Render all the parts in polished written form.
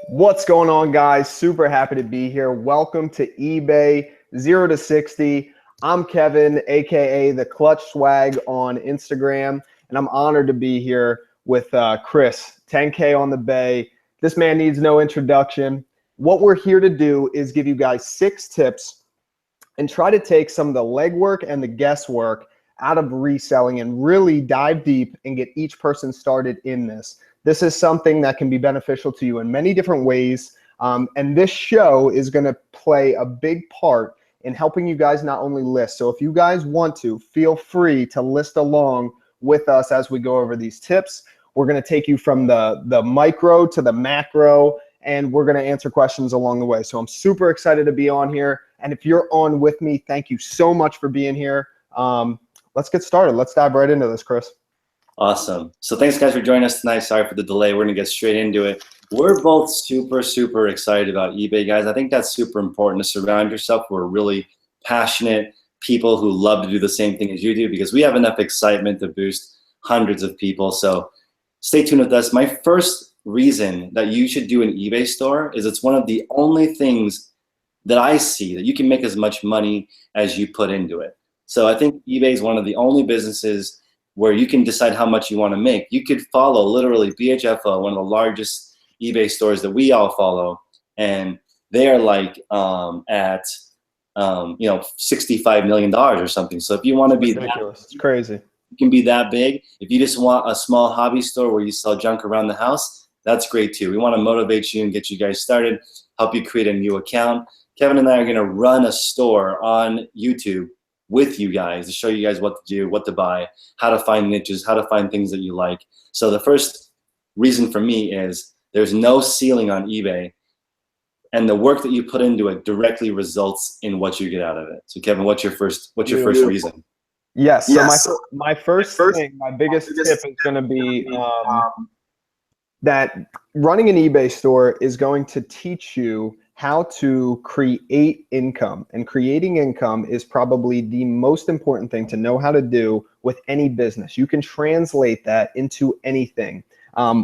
What's going on, guys? Super happy to be here. Welcome to eBay 0 to 60. I'm Kevin, aka the Clutch Swag on Instagram, and I'm honored to be here with Chris, 10K on the Bay. This man needs no introduction. What we're here to do is give you guys 6 tips and try to take some of the legwork and the guesswork out of reselling and really dive deep and get each person started in this. This is something that can be beneficial to you in many different ways. And this show is going to play a big part in helping you guys not only list. So if you guys want to, feel free to list along with us as we go over these tips. We're going to take you from the micro to the macro, and we're going to answer questions along the way. So I'm super excited to be on here. And if you're on with me, thank you so much for being here. Let's get started. Let's dive right into this, Chris. Awesome. So thanks, guys, for joining us tonight. Sorry for the delay. We're going to get straight into it. We're both super excited about eBay, guys. I think that's super important to surround yourself with really passionate people who love to do the same thing as you do, because we have enough excitement to boost hundreds of people. So stay tuned with us. My first reason that you should do an eBay store is it's one of the only things that I see that you can make as much money as you put into it. So I think eBay is one of the only businesses where you can decide how much you want to make. You could follow literally BHFO, one of the largest eBay stores that we all follow, and they are like at $65 million or something. So if you want to be ridiculous, it's crazy. You can be that big. If you just want a small hobby store where you sell junk around the house, that's great too. We want to motivate you and get you guys started, help you create a new account. Kevin and I are going to run a store on YouTube with you guys to show you guys what to do, what to buy, how to find niches, how to find things that you like. So the first reason for me is there's no ceiling on eBay, and the work that you put into it directly results in what you get out of it. So Kevin, what's your first reason? Yes. So my first thing, my biggest tip is going to be that running an eBay store is going to teach you how to create income. And creating income is probably the most important thing to know how to do with any business. You can translate that into anything.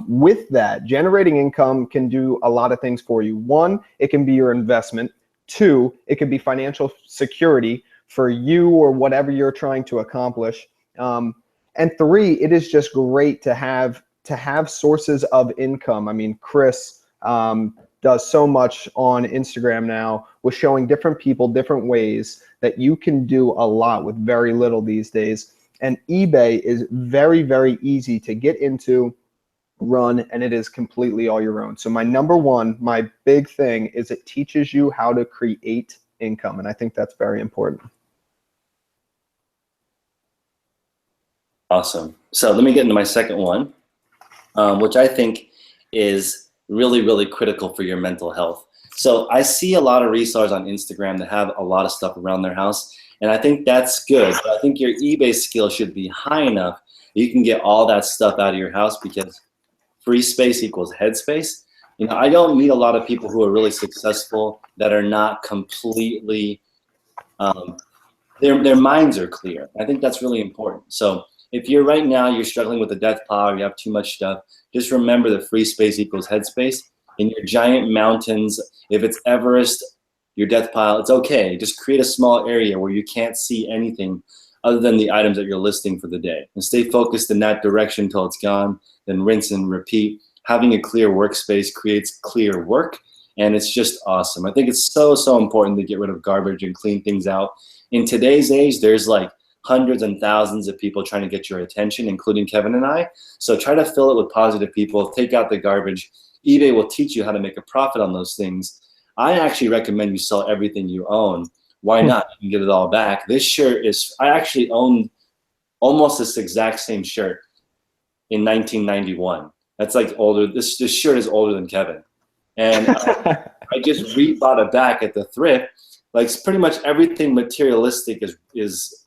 With that, generating income can do a lot of things for you. 1, it can be your investment. 2, it can be financial security for you or whatever you're trying to accomplish. And 3, it is just great to have sources of income. I mean, Chris does so much on Instagram now with showing different people different ways that you can do a lot with very little these days. And eBay is very easy to get into, run, and it is completely all your own. So my number 1, my big thing is it teaches you how to create income. And I think that's very important. Awesome. So let me get into my second one, which I think is really critical for your mental health. So I see a lot of resellers on Instagram that have a lot of stuff around their house, and I think that's good. But I think your eBay skill should be high enough that you can get all that stuff out of your house, because free space equals headspace. You know, I don't meet a lot of people who are really successful that are not completely, their minds are clear. I think that's really important. So if you're right now, you're struggling with a death pile, you have too much stuff, just remember that free space equals headspace. In your giant mountains, if it's Everest, your death pile, it's okay. Just create a small area where you can't see anything other than the items that you're listing for the day. And stay focused in that direction until it's gone, then rinse and repeat. Having a clear workspace creates clear work, and it's just awesome. I think it's so important to get rid of garbage and clean things out. In today's age, there's like hundreds and thousands of people trying to get your attention, including Kevin and I. So try to fill it with positive people, take out the garbage. eBay will teach you how to make a profit on those things. I actually recommend you sell everything you own. Why not? You can get it all back. This shirt is, I actually owned almost this exact same shirt in 1991. That's like older, this shirt is older than Kevin. And I just rebought it back at the thrift. Like pretty much everything materialistic is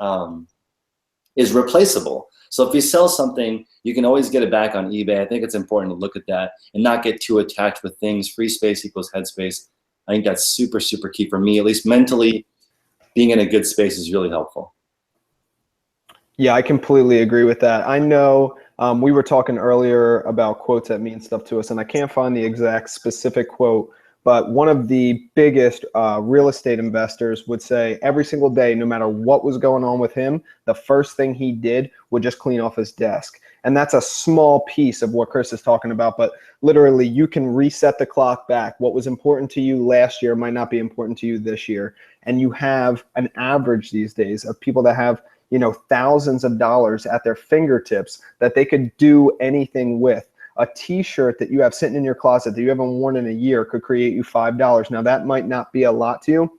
replaceable. So if you sell something, you can always get it back on eBay. I think it's important to look at that and not get too attached with things. Free space equals headspace. I think that's super key for me. At least mentally, being in a good space is really helpful. Yeah, I completely agree with that. I know we were talking earlier about quotes that mean stuff to us, and I can't find the exact specific quote, but one of the biggest real estate investors would say every single day, no matter what was going on with him, the first thing he did would just clean off his desk. And that's a small piece of what Chris is talking about, but literally you can reset the clock back. What was important to you last year might not be important to you this year. And you have an average these days of people that have thousands of dollars at their fingertips that they could do anything with. A t-shirt that you have sitting in your closet that you haven't worn in a year could create you $5. Now that might not be a lot to you.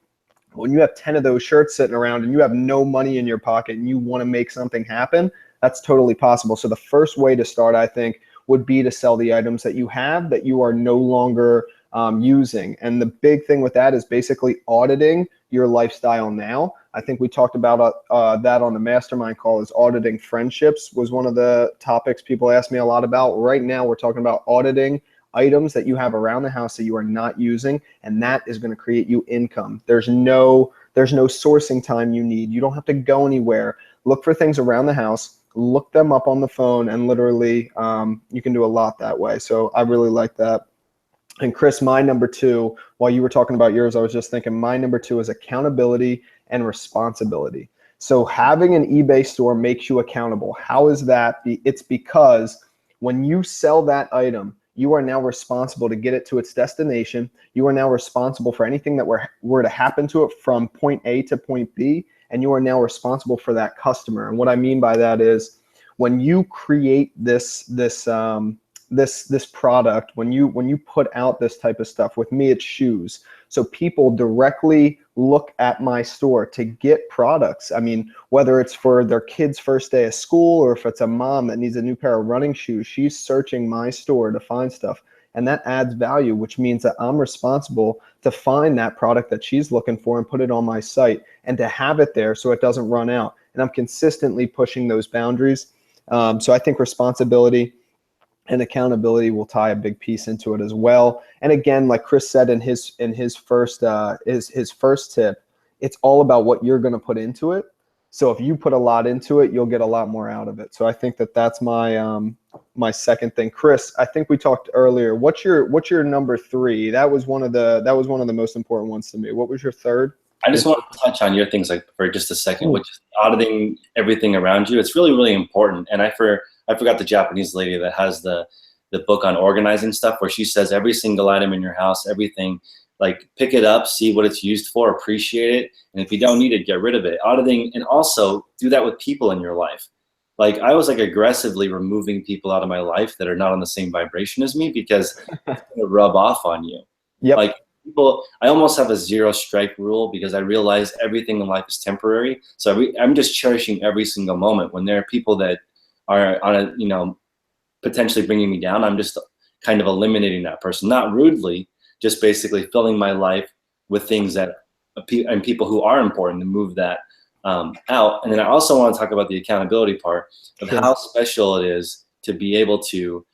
When you have 10 of those shirts sitting around and you have no money in your pocket and you want to make something happen, that's totally possible. So the first way to start, I think, would be to sell the items that you have that you are no longer using. And the big thing with that is basically auditing your lifestyle now. I think we talked about that on the mastermind call. Is auditing friendships was one of the topics people asked me a lot about. Right now we're talking about auditing items that you have around the house that you are not using, and that is going to create you income. There's no sourcing time you need. You don't have to go anywhere. Look for things around the house, look them up on the phone, and literally you can do a lot that way. So I really like that. And Chris, my number two, while you were talking about yours, I was just thinking my number two is accountability and responsibility. So having an eBay store makes you accountable. How is that? It's because when you sell that item, you are now responsible to get it to its destination. You are now responsible for anything that were to happen to it from point A to point B, and you are now responsible for that customer. And what I mean by that is when you create this product, when you put out this type of stuff, with me it's shoes, so people directly look at my store to get products. I mean, whether it's for their kid's first day of school or if it's a mom that needs a new pair of running shoes, she's searching my store to find stuff, and that adds value, which means that I'm responsible to find that product that she's looking for and put it on my site and to have it there so it doesn't run out. And I'm consistently pushing those boundaries. So I think responsibility and accountability will tie a big piece into it as well. And again, like Chris said in his first tip, it's all about what you're going to put into it. So if you put a lot into it, you'll get a lot more out of it. So I think that's my second thing. Chris, I think we talked earlier. What's your number three? That was one of the most important ones to me. What was your third? I just want to touch on your things like for just a second, which is auditing everything around you. It's really, really important. And I forgot the Japanese lady that has the book on organizing stuff, where she says every single item in your house, everything, like pick it up, see what it's used for, appreciate it. And if you don't need it, get rid of it. Auditing, and also do that with people in your life. Like I was like aggressively removing people out of my life that are not on the same vibration as me, because it's going to rub off on you. Yep. Like people, I almost have a 0 strike rule, because I realize everything in life is temporary. So I'm just cherishing every single moment. When there are people that are on a, potentially bringing me down, I'm just kind of eliminating that person, not rudely, just basically filling my life with things that and people who are important, to move that out. And then I also want to talk about the accountability part of how special it is to be able to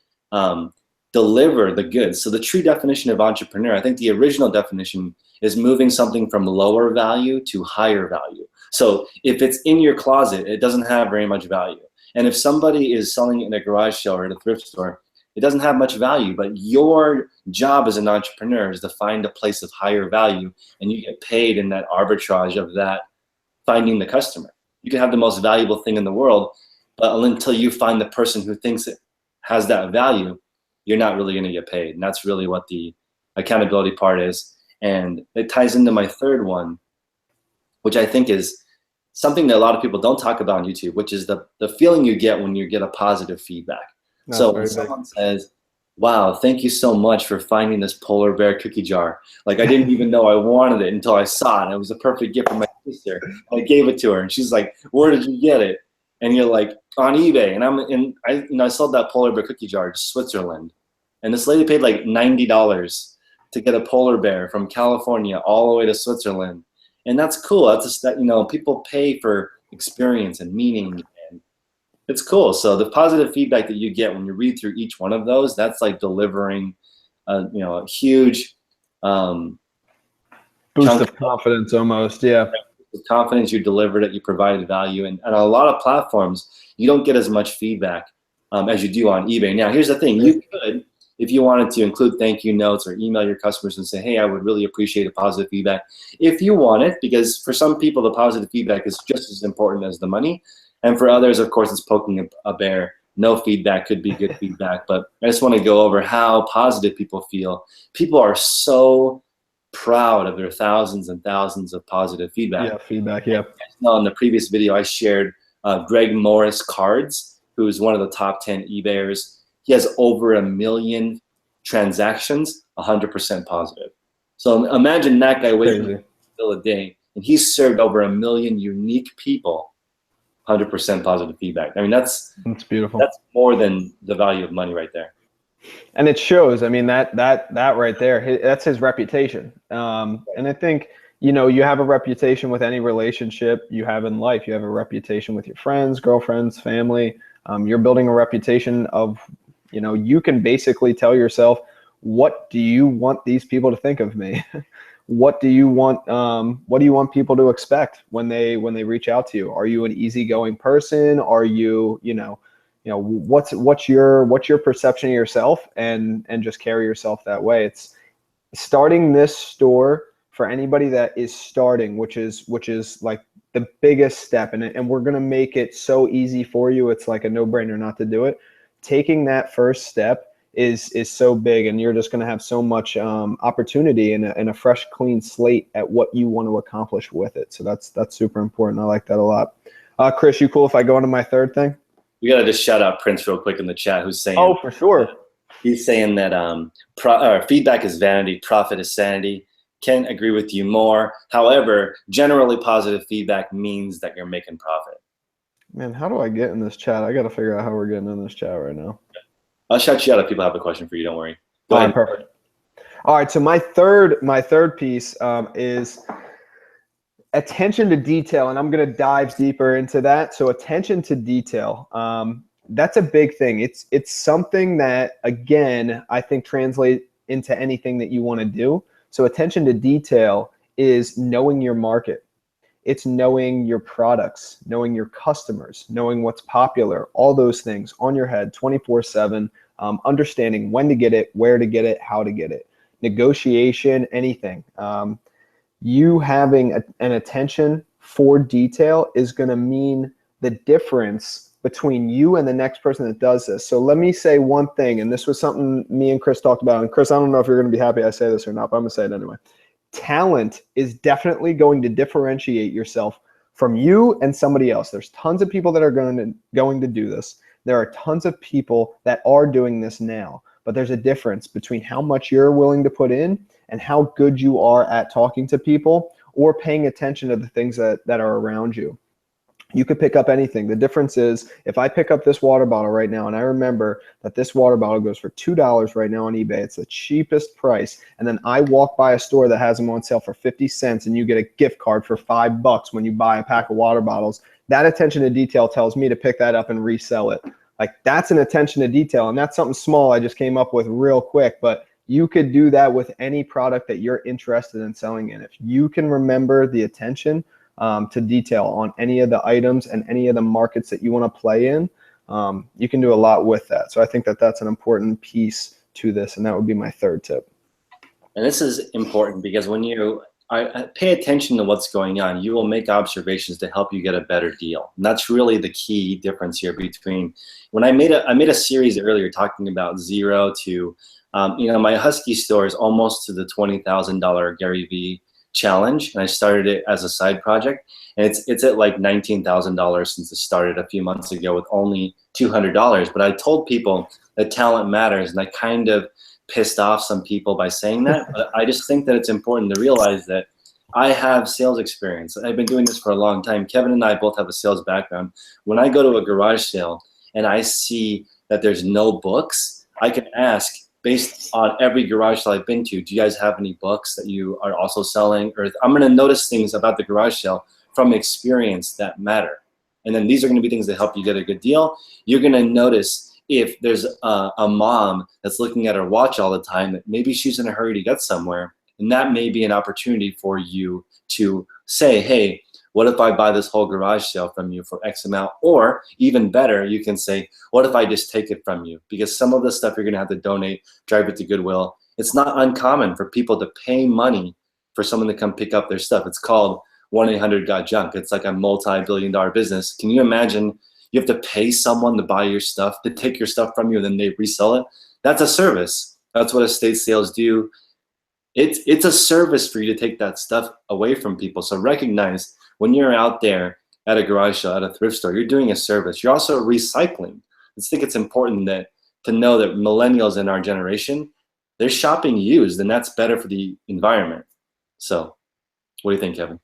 deliver the goods. So the true definition of entrepreneur, I think the original definition is moving something from lower value to higher value. So if it's in your closet, it doesn't have very much value. And if somebody is selling it in a garage sale or at a thrift store, it doesn't have much value. But your job as an entrepreneur is to find a place of higher value, and you get paid in that arbitrage of that, finding the customer. You can have the most valuable thing in the world, but until you find the person who thinks it has that value, you're not really going to get paid. And that's really what the accountability part is. And it ties into my third one, which I think is something that a lot of people don't talk about on YouTube, which is the feeling you get when you get a positive feedback. So when someone says, wow, thank you so much for finding this polar bear cookie jar. Like I didn't even know I wanted it until I saw it. It was a perfect gift for my sister. I gave it to her, and she's like, where did you get it? And you're like, on eBay. And I sold that polar bear cookie jar to Switzerland. And this lady paid like $90 to get a polar bear from California all the way to Switzerland. And that's cool. That's just that, people pay for experience and meaning, and it's cool. So the positive feedback that you get when you read through each one of those, that's like delivering a huge boost of confidence almost. Yeah. with confidence, you delivered it, you provided value. And on a lot of platforms, you don't get as much feedback as you do on eBay. Now, here's the thing. You could, if you wanted to, include thank you notes or email your customers and say, hey, I would really appreciate a positive feedback if you want it, because for some people, the positive feedback is just as important as the money. And for others, of course, it's poking a bear. No feedback could be good feedback. But I just want to go over how positive people feel. People are so proud of their thousands and thousands of positive feedback. Yeah, feedback, yeah. Now, in the previous video, I shared Greg Morris Cards, who is one of the top 10 eBayers. He has over 1 million transactions, 100% positive. So imagine that guy waking up still a day, and he's served over 1 million unique people, 100% positive feedback. I mean, that's beautiful. That's more than the value of money right there. And it shows. I mean, that right there, that's his reputation. And I think, you know, you have a reputation with any relationship you have in life. You have a reputation with your friends, girlfriends, family. You're building a reputation of, you know, you can basically tell yourself, what do you want these people to think of me? What do you want people to expect when they reach out to you? Are you an easygoing person? Are you, you know, what's your perception of yourself, and just carry yourself that way. It's starting this store for anybody that is starting, which is like the biggest step, and we're going to make it so easy for you. It's like a no-brainer not to do it. Taking that first step is so big, and you're just going to have so much opportunity and a fresh, clean slate at what you want to accomplish with it. So that's super important. I like that a lot. Chris, you cool if I go into my third thing? We got to just shout out Prince real quick in the chat, who's saying, oh, for sure. He's saying that feedback is vanity, profit is sanity. Can't agree with you more. However, generally positive feedback means that you're making profit. Man, how do I get in this chat? I got to figure out how we're getting in this chat right now. I'll shout you out if people have a question for you. Don't worry. Go ahead. Perfect. All right, so my third piece is attention to detail, and I'm going to dive deeper into that. So attention to detail, that's a big thing. It's something that, again, I think translates into anything that you want to do. So attention to detail is knowing your market. It's knowing your products, knowing your customers, knowing what's popular, all those things on your head 24/7, understanding when to get it, where to get it, how to get it, negotiation, anything. You having an attention for detail is going to mean the difference between you and the next person that does this. So let me say one thing, and this was something me and Chris talked about. And Chris, I don't know if you're going to be happy I say this or not, but I'm going to say it anyway. Talent is definitely going to differentiate yourself from you and somebody else. There's tons of people that are going to do this. There are tons of people that are doing this now, but there's a difference between how much you're willing to put in and how good you are at talking to people or paying attention to the things that are around you. You could pick up anything. The difference is if I pick up this water bottle right now, and I remember that this water bottle goes for $2 right now on eBay, it's the cheapest price, and then I walk by a store that has them on sale for 50 cents and you get a gift card for $5 when you buy a pack of water bottles, that attention to detail tells me to pick that up and resell it. Like, that's an attention to detail, and that's something small I just came up with real quick, but you could do that with any product that you're interested in selling in. If you can remember the attention to detail on any of the items and any of the markets that you want to play in, you can do a lot with that. So I think that that's an important piece to this, and that would be my third tip. And this is important because when you pay attention to what's going on, you will make observations to help you get a better deal. And that's really the key difference here between when I made a series earlier talking about zero to, my Husky store is almost to the $20,000 Gary Vee challenge, and I started it as a side project, and it's at like $19,000 since it started a few months ago with only $200. But I told people that talent matters, and I kind of pissed off some people by saying that. But I just think that it's important to realize that I have sales experience. I've been doing this for a long time. Kevin and I both have a sales background. When I go to a garage sale and I see that there's no books, I can ask, based on every garage sale I've been to, do you guys have any books that you are also selling? Or I'm going to notice things about the garage sale from experience that matter. And then these are going to be things that help you get a good deal. You're going to notice if there's a mom that's looking at her watch all the time, that maybe she's in a hurry to get somewhere. And that may be an opportunity for you to say, hey, what if I buy this whole garage sale from you for X amount? Or even better, you can say, what if I just take it from you? Because some of the stuff you're going to have to donate, drive it to Goodwill. It's not uncommon for people to pay money for someone to come pick up their stuff. It's called 1-800-GOT-JUNK. It's like a multi-billion-dollar business. Can you imagine you have to pay someone to buy your stuff, to take your stuff from you, and then they resell it? That's a service. That's what estate sales do. It's a service for you to take that stuff away from people. So recognize when you're out there at a garage sale, at a thrift store, you're doing a service. You're also recycling. I think it's important to know that millennials in our generation, they're shopping used, and that's better for the environment. So what do you think, Kevin?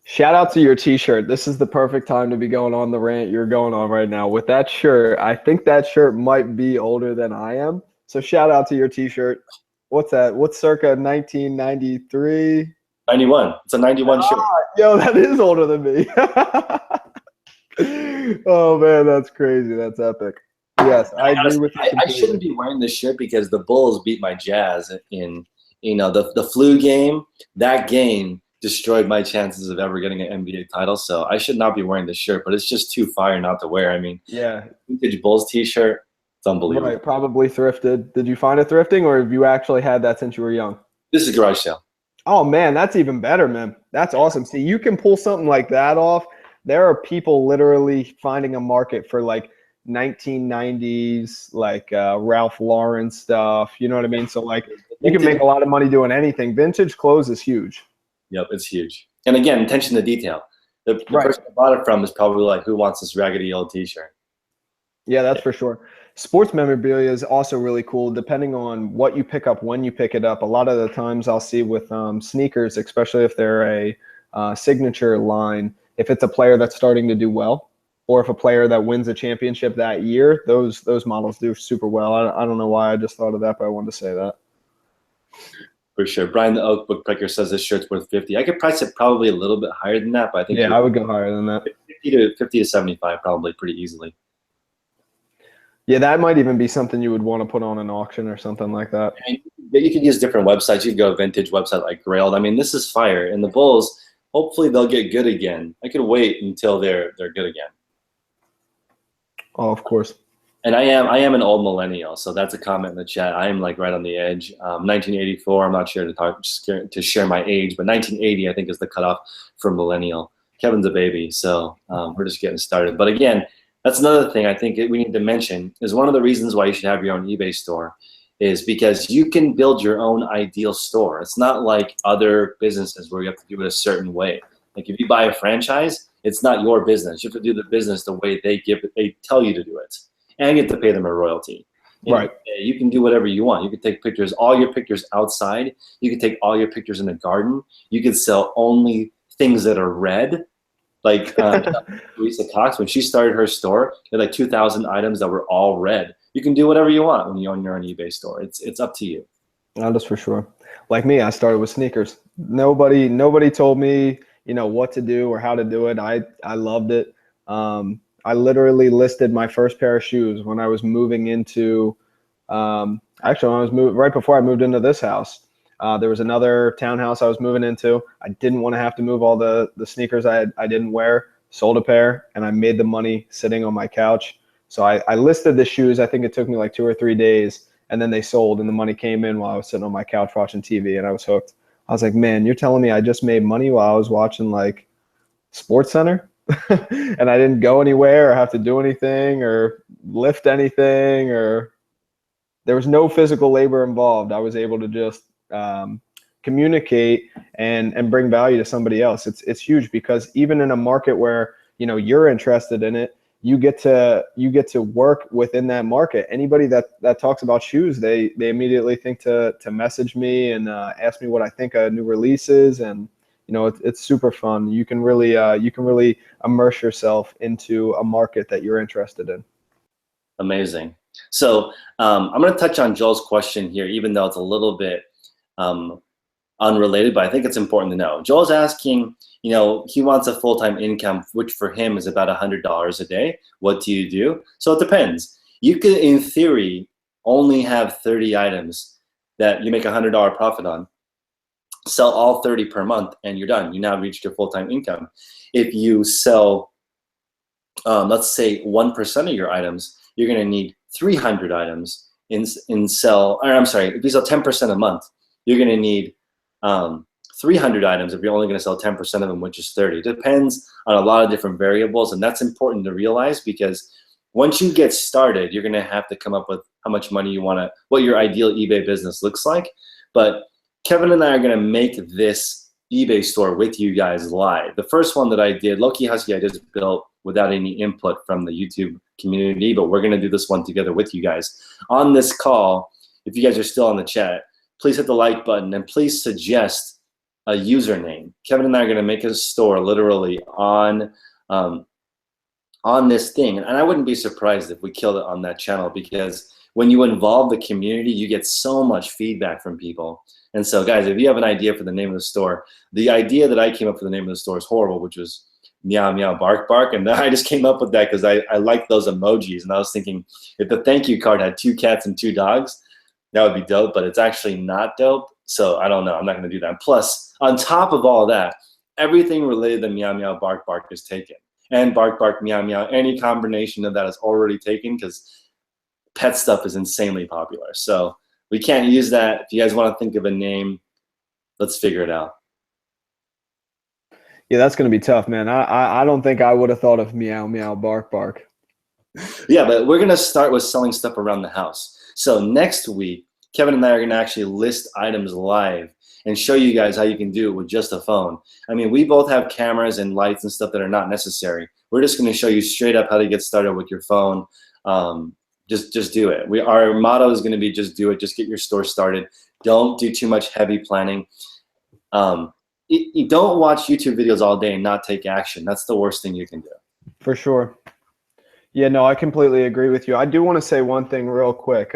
Shout out to your t-shirt. This is the perfect time to be going on the rant you're going on right now. With that shirt, I think that shirt might be older than I am. So shout out to your t-shirt. What's that? What's circa 1993? 91. It's a 91 shirt. Yo, that is older than me. Oh, man, that's crazy. That's epic. Yes, I agree with you. I shouldn't be wearing this shirt because the Bulls beat my Jazz in, the flu game. That game destroyed my chances of ever getting an NBA title. So I should not be wearing this shirt, but it's just too fire not to wear. I mean, yeah, vintage Bulls t-shirt. It's unbelievable. Right, probably thrifted. Did you find it thrifting, or have you actually had that since you were young? This is a garage sale. Oh, man, that's even better, man. That's awesome. See, you can pull something like that off. There are people literally finding a market for like 1990s, like Ralph Lauren stuff. You know what I mean? So like you can make a lot of money doing anything. Vintage clothes is huge. Yep, it's huge. And again, attention to detail. The person I bought it from is probably like, who wants this raggedy old t-shirt? Yeah, that's for sure. Sports memorabilia is also really cool, depending on what you pick up, when you pick it up. A lot of the times I'll see with sneakers, especially if they're a signature line, if it's a player that's starting to do well, or if a player that wins a championship that year, those models do super well. I don't know why I just thought of that, but I wanted to say that. For sure. Brian the Oak Bookbreaker says this shirt's worth 50. I could price it probably a little bit higher than that, but I think I would go higher than that. 50 to 75 probably pretty easily. Yeah, that might even be something you would want to put on an auction or something like that. I mean, you could use different websites. You could go vintage website like Grailed. I mean, this is fire. And the Bulls, hopefully they'll get good again. I could wait until they're good again. Oh, of course. And I am an old millennial, so that's a comment in the chat. I am like right on the edge. 1984. I'm not sure to share my age, but 1980 I think is the cutoff for millennial. Kevin's a baby, so we're just getting started. But again, that's another thing I think we need to mention is one of the reasons why you should have your own eBay store is because you can build your own ideal store. It's not like other businesses where you have to do it a certain way. Like if you buy a franchise, it's not your business. You have to do the business the way they tell you to do it. And you have to pay them a royalty. Right. You can do whatever you want. You can take pictures, all your pictures outside. You can take all your pictures in the garden. You can sell only things that are red. Like Lisa Cox, when she started her store, she had like 2,000 items that were all red. You can do whatever you want when you own your own eBay store. It's up to you. That is for sure. Like me, I started with sneakers. Nobody told me, what to do or how to do it. I loved it. I literally listed my first pair of shoes when I was moving into, right before I moved into this house. There was another townhouse I was moving into. I didn't want to have to move all the sneakers I didn't wear, sold a pair, and I made the money sitting on my couch. So I listed the shoes. I think it took me like 2 or 3 days, and then they sold, and the money came in while I was sitting on my couch watching TV, and I was hooked. I was like, man, you're telling me I just made money while I was watching like Sports Center? And I didn't go anywhere or have to do anything or lift anything, or there was no physical labor involved. I was able to just communicate and bring value to somebody else. It's huge because even in a market where you're interested in it, you get to work within that market. Anybody that talks about shoes, they immediately think to message me and ask me what I think a new release is, and it's super fun. You can really immerse yourself into a market that you're interested in. Amazing. So I'm going to touch on Joel's question here, even though it's a little bit unrelated, but I think it's important to know. Joel's asking, he wants a full-time income, which for him is about $100 a day. What do you do? So it depends. You could, in theory, only have 30 items that you make $100 profit on. sell all 30 per month and you're done. You now reached your full-time income. If you sell, let's say 1% of your items, you're going to need 300 items if you sell 10% a month, you're going to need 300 items if you're only going to sell 10% of them, which is 30. It depends on a lot of different variables, and that's important to realize, because once you get started, you're going to have to come up with how much money you want to, what your ideal eBay business looks like. But Kevin and I are going to make this eBay store with you guys live. The first one that I did, Low Key Husky, I just built without any input from the YouTube community, but we're going to do this one together with you guys. On this call, if you guys are still on the chat, please hit the like button and please suggest a username. Kevin and I are going to make a store literally on this thing. And I wouldn't be surprised if we killed it on that channel, because when you involve the community, you get so much feedback from people. And so guys, if you have an idea for the name of the store, the idea that I came up with the name of the store is horrible, which was Meow Meow Bark Bark. And I just came up with that because I like those emojis. And I was thinking, if the thank you card had 2 cats and 2 dogs, that would be dope, but it's actually not dope. So I don't know, I'm not gonna do that. Plus, on top of all that, everything related to Meow Meow Bark Bark is taken. And Bark Bark Meow Meow, any combination of that is already taken, because pet stuff is insanely popular. So we can't use that. If you guys want to think of a name, let's figure it out. Yeah, that's going to be tough, man. I don't think I would have thought of Meow Meow Bark Bark. Yeah, but we're going to start with selling stuff around the house. So next week, Kevin and I are going to actually list items live and show you guys how you can do it with just a phone. I mean, we both have cameras and lights and stuff that are not necessary. We're just going to show you straight up how to get started with your phone. Just do it. Our motto is going to be just do it. Just get your store started. Don't do too much heavy planning. You don't watch YouTube videos all day and not take action. That's the worst thing you can do. For sure. Yeah, no, I completely agree with you. I do want to say one thing real quick.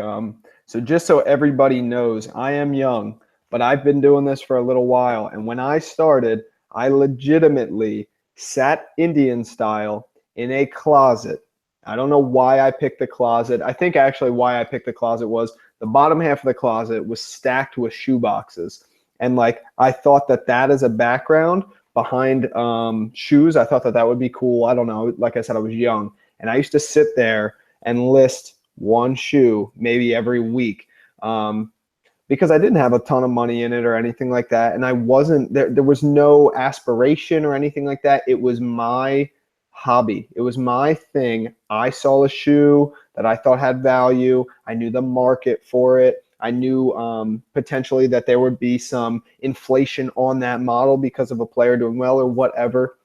So just so everybody knows, I am young, but I've been doing this for a little while. And when I started, I legitimately sat Indian style in a closet. I don't know why I picked the closet. I think actually why I picked the closet was the bottom half of the closet was stacked with shoe boxes. And like, I thought that as a background behind shoes, I thought that would be cool. I don't know. Like I said, I was young. And I used to sit there and list one shoe maybe every week because I didn't have a ton of money in it or anything like that. And I wasn't, there was no aspiration or anything like that. It was my hobby. It was my thing. I saw a shoe that I thought had value. I knew the market for it. I knew potentially that there would be some inflation on that model because of a player doing well or whatever.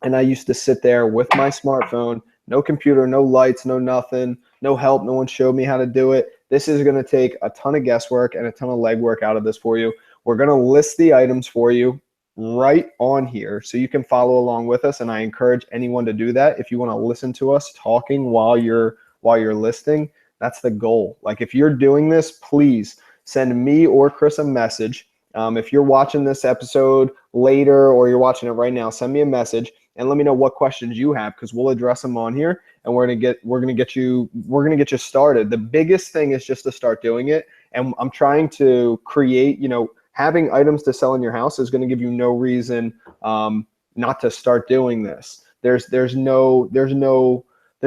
And I used to sit there with my smartphone, no computer, no lights, no nothing, no help. No one showed me how to do it. This is going to take a ton of guesswork and a ton of legwork out of this for you. We're going to list the items for you right on here so you can follow along with us. And I encourage anyone to do that. If you want to listen to us talking while you're listing, that's the goal. Like if you're doing this, please send me or Chris a message. If you're watching this episode later or you're watching it right now, send me a message and let me know what questions you have, because we'll address them on here and we're gonna get you started. The biggest thing is just to start doing it. And I'm trying to create, having items to sell in your house is going to give you no reason not to start doing this. There's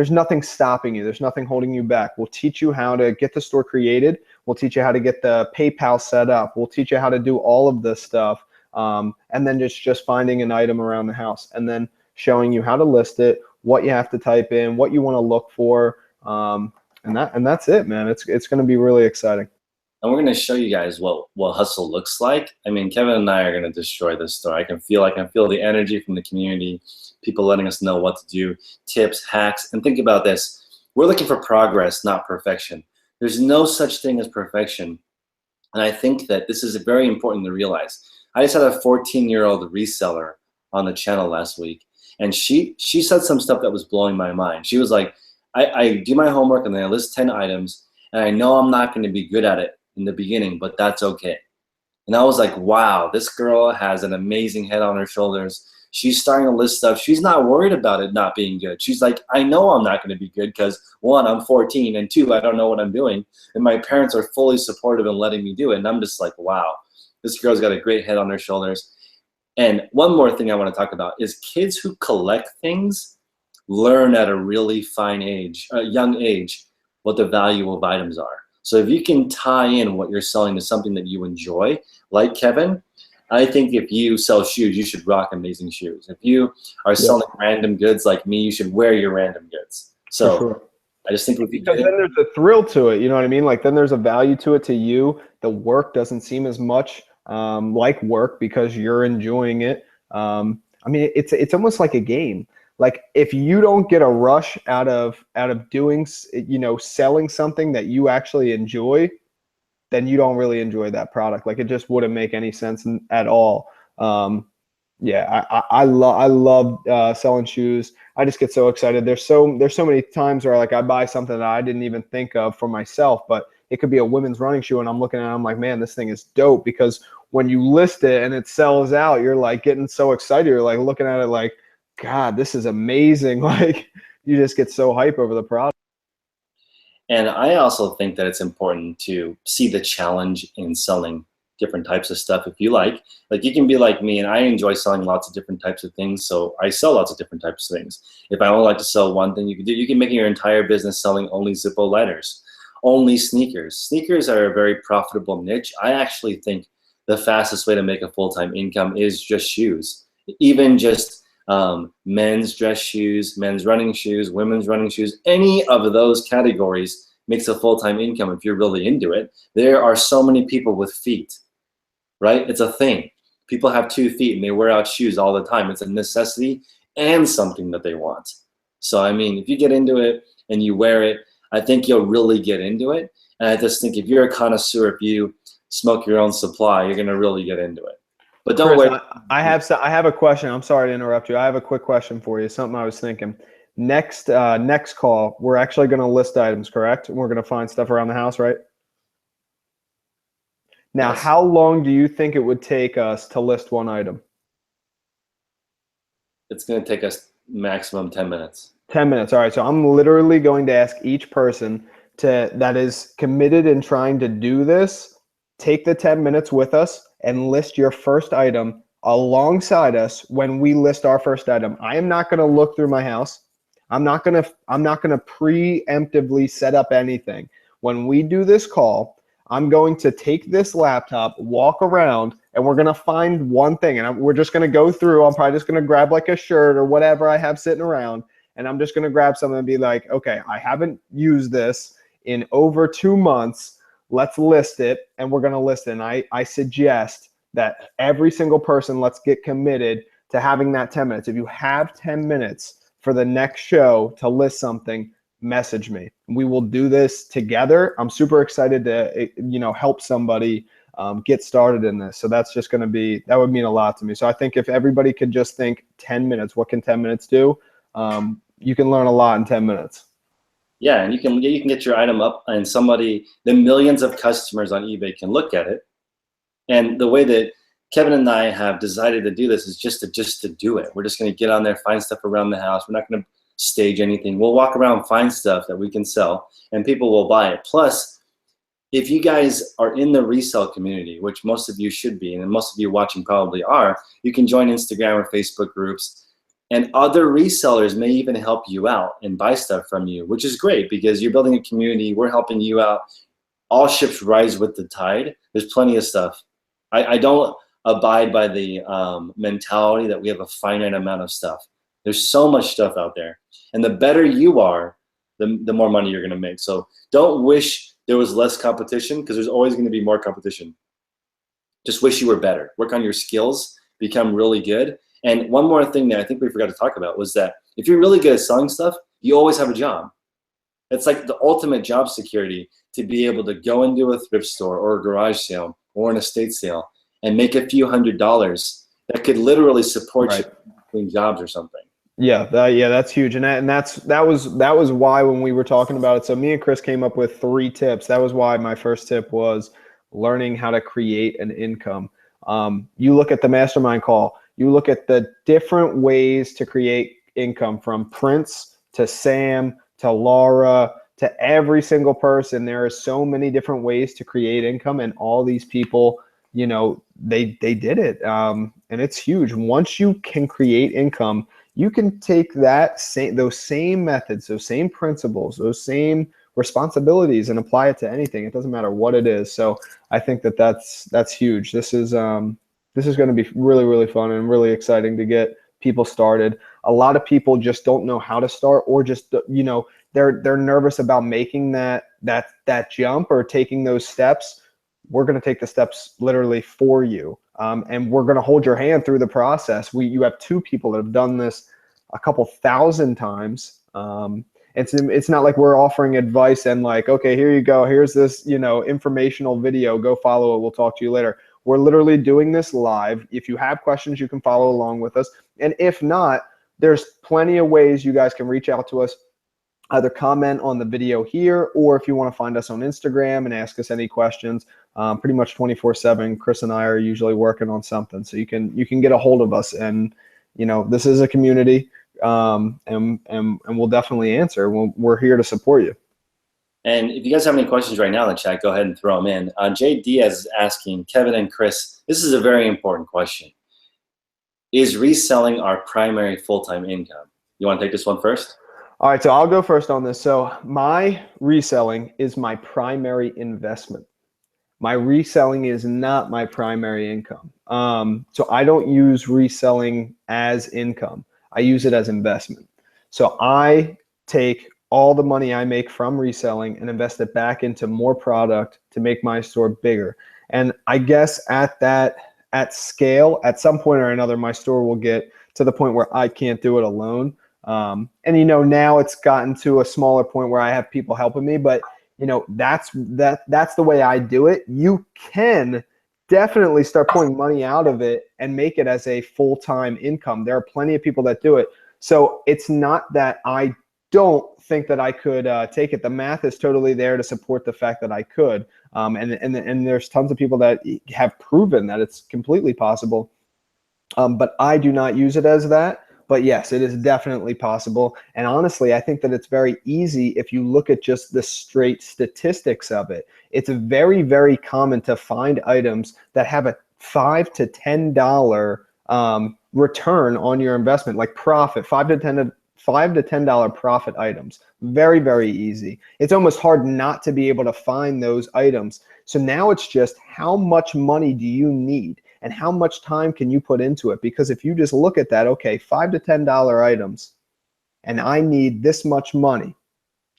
nothing stopping you. There's nothing holding you back. We'll teach you how to get the store created. We'll teach you how to get the PayPal set up. We'll teach you how to do all of this stuff. And then just finding an item around the house and then showing you how to list it, what you have to type in, what you want to look for. And that's it, man. It's going to be really exciting. And we're going to show you guys what hustle looks like. I mean, Kevin and I are going to destroy this store. I can feel the energy from the community, people letting us know what to do, tips, hacks. And think about this. We're looking for progress, not perfection. There's no such thing as perfection. And I think that this is very important to realize. I just had a 14-year-old reseller on the channel last week. And she said some stuff that was blowing my mind. She was like, I do my homework and then I list 10 items. And I know I'm not going to be good at it in the beginning, but that's okay. And I was like, wow, this girl has an amazing head on her shoulders. She's starting to list stuff. She's not worried about it not being good. She's like, I know I'm not going to be good because 1, I'm 14, and 2, I don't know what I'm doing. And my parents are fully supportive and letting me do it. And I'm just like, wow, This girl's got a great head on her shoulders. And one more thing I want to talk about is kids who collect things learn at a really young age, what the value of items are. So if you can tie in what you're selling to something that you enjoy, like Kevin, I think if you sell shoes, you should rock amazing shoes. If you are selling random goods like me, you should wear your random goods. So For sure. I just think because then there's a thrill to it. You know what I mean? Like then there's a value to it to you. The work doesn't seem as much like work because you're enjoying it. I mean, it's almost like a game. Like if you don't get a rush out of doing, you know, selling something that you actually enjoy, then you don't really enjoy that product. Like it just wouldn't make any sense at all. Yeah, I love selling shoes. I just get so excited. There's so many times where like I buy something that I didn't even think of for myself, but it could be a women's running shoe, and I'm looking at it, I'm like, man, this thing is dope. Because when you list it and it sells out, you're like getting so excited. You're like looking at it like, God, this is amazing. Like you just get so hype over the product. And I also think that it's important to see the challenge in selling different types of stuff if you like. Like you can be like me, and I enjoy selling lots of different types of things, so I sell lots of different types of things. If I only like to sell one thing, you can make your entire business selling only Zippo lighters, only sneakers. Sneakers are a very profitable niche. I actually think the fastest way to make a full-time income is just shoes. Even just men's dress shoes, men's running shoes, women's running shoes, any of those categories makes a full-time income if you're really into it. There are so many people with feet, right? It's a thing. People have 2 feet and they wear out shoes all the time. It's a necessity and something that they want. So, I mean, if you get into it and you wear it, I think you'll really get into it. And I just think if you're a connoisseur, if you smoke your own supply, you're going to really get into it. But don't Chris, worry. I have a question. I'm sorry to interrupt you. I have a quick question for you. Something I was thinking. Next call, we're actually going to list items, correct? And we're going to find stuff around the house, right? Now, Yes. How long do you think it would take us to list one item? It's going to take us maximum 10 minutes. 10 minutes. All right. So I'm literally going to ask each person that is committed in trying to do this, take the 10 minutes with us and list your first item alongside us when we list our first item. I am not going to look through my house. I'm not going to preemptively set up anything. When we do this call, I'm going to take this laptop, walk around, and we're going to find one thing. And we're just going to go through. I'm probably just going to grab like a shirt or whatever I have sitting around. And I'm just going to grab something and be like, okay, I haven't used this in over 2 months. Let's list it. And we're going to list it. And I suggest that every single person, let's get committed to having that 10 minutes. If you have 10 minutes for the next show to list something, message me. We will do this together. I'm super excited to, help somebody get started in this. So that's just going to be, that would mean a lot to me. So I think if everybody could just think 10 minutes, what can 10 minutes do? You can learn a lot in 10 minutes. Yeah, and you can get your item up, and the millions of customers on eBay can look at it. And the way that Kevin and I have decided to do this is just to do it. We're just going to get on there, find stuff around the house. We're not going to stage anything. We'll walk around, find stuff that we can sell, and people will buy it. Plus, if you guys are in the resale community, which most of you should be, and most of you watching probably are, you can join Instagram or Facebook groups, and other resellers may even help you out and buy stuff from you, which is great because you're building a community. We're helping you out. All ships rise with the tide. There's plenty of stuff. I don't abide by the mentality that we have a finite amount of stuff. There's so much stuff out there. And the better you are, the more money you're going to make. So don't wish there was less competition, because there's always going to be more competition. Just wish you were better. Work on your skills, become really good. And one more thing that I think we forgot to talk about was that if you're really good at selling stuff, you always have a job. It's like the ultimate job security to be able to go into a thrift store or a garage sale or an estate sale and make a few $100s that could literally support you between jobs or something. Yeah, that's huge, and that was why when we were talking about it. So me and Chris came up with 3 tips. That was why my first tip was learning how to create an income. You look at the mastermind call. You look at the different ways to create income, from Prince to Sam to Laura to every single person. There are so many different ways to create income, and all these people, they did it. And it's huge. Once you can create income, you can take those same methods, those same principles, those same responsibilities and apply it to anything. It doesn't matter what it is. So I think that's huge. This is going to be really, really fun and really exciting to get people started. A lot of people just don't know how to start, or just, they're nervous about making that jump or taking those steps. We're going to take the steps literally for you. And we're going to hold your hand through the process. You have 2 people that have done this a couple thousand times. It's not like we're offering advice and like, okay, here you go. Here's this, informational video. Go follow it. We'll talk to you later. We're literally doing this live. If you have questions, you can follow along with us. And if not, there's plenty of ways you guys can reach out to us. Either comment on the video here, or if you want to find us on Instagram and ask us any questions, pretty much 24/7. Chris and I are usually working on something, so you can get a hold of us. And this is a community, and we'll definitely answer. We're here to support you. And if you guys have any questions right now in the chat, go ahead and throw them in. Jay Diaz is asking, Kevin and Chris, this is a very important question. Is reselling our primary full-time income? You want to take this one first? All right, so I'll go first on this. So my reselling is my primary investment. My reselling is not my primary income. So I don't use reselling as income. I use it as investment. So I take all the money I make from reselling and invest it back into more product to make my store bigger. And I guess at scale, at some point or another, my store will get to the point where I can't do it alone. And now it's gotten to a smaller point where I have people helping me, but that's the way I do it. You can definitely start pulling money out of it and make it as a full-time income. There are plenty of people that do it. So it's not that I don't think that I could take it. The math is totally there to support the fact that I could. And there's tons of people that have proven that it's completely possible. But I do not use it as that. But yes, it is definitely possible. And honestly, I think that it's very easy if you look at just the straight statistics of it. It's very, very common to find items that have a $5 to $10 return on your investment, like profit, $5 to $10 profit items. Very, very easy. It's almost hard not to be able to find those items. So now it's just how much money do you need? And how much time can you put into it? Because if you just look at that, okay, $5 to $10 items, and I need this much money,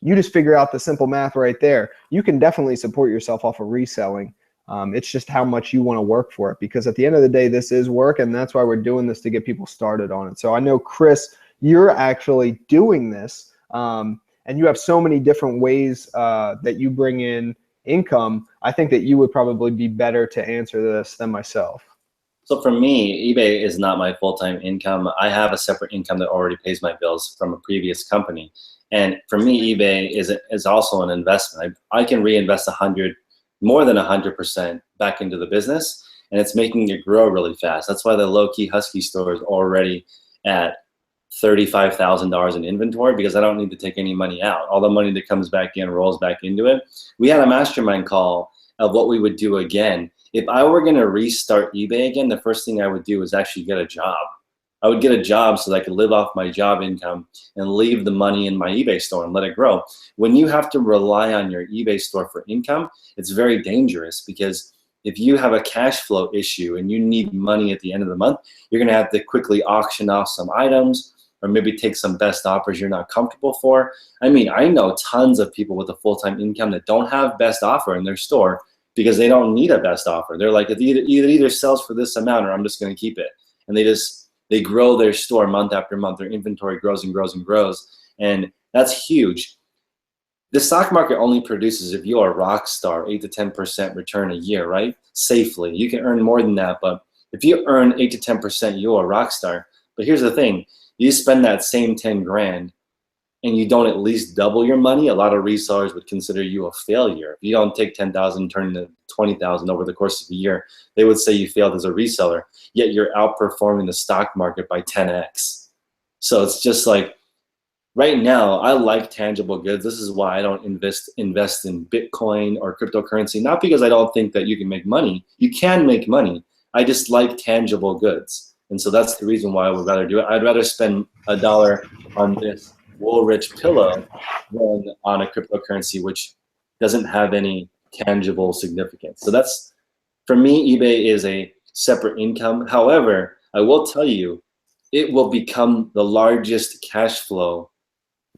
you just figure out the simple math right there. You can definitely support yourself off of reselling. It's just how much you want to work for it. Because at the end of the day, this is work, and that's why we're doing this, to get people started on it. So I know, Chris, you're actually doing this, and you have so many different ways that you bring in income. I think that you would probably be better to answer this than myself. So for me, eBay is not my full-time income. I have a separate income that already pays my bills from a previous company. And for me, eBay is also an investment. I can reinvest more than 100% back into the business, and it's making it grow really fast. That's why the low-key Husky store is already at $35,000 in inventory, because I don't need to take any money out. All the money that comes back in rolls back into it. We had a mastermind call of what we would do again. If I were going to restart eBay again, the first thing I would do is actually get a job. I would get a job so that I could live off my job income and leave the money in my eBay store and let it grow. When you have to rely on your eBay store for income, it's very dangerous, because if you have a cash flow issue and you need money at the end of the month, you're going to have to quickly auction off some items, or maybe take some best offers you're not comfortable for. I mean, I know tons of people with a full-time income that don't have best offer in their store because they don't need a best offer. They're like, it either sells for this amount or I'm just going to keep it. And they grow their store month after month. Their inventory grows and grows and grows. And that's huge. The stock market only produces, if you're a rock star, 8 to 10% return a year, right? Safely. You can earn more than that, but if you earn 8 to 10%, you're a rock star. But here's the thing. You spend that same 10 grand and you don't at least double your money, a lot of resellers would consider you a failure. If you don't take 10,000 and turn into 20,000 over the course of a year, they would say you failed as a reseller, yet you're outperforming the stock market by 10x. So it's just like, right now, I like tangible goods. This is why I don't invest in Bitcoin or cryptocurrency, not because I don't think that you can make money. You can make money. I just like tangible goods. And so that's the reason why I would rather do it. I'd rather spend $1 on this Woolrich pillow than on a cryptocurrency, which doesn't have any tangible significance. So that's, for me, eBay is a separate income. However, I will tell you, it will become the largest cash flow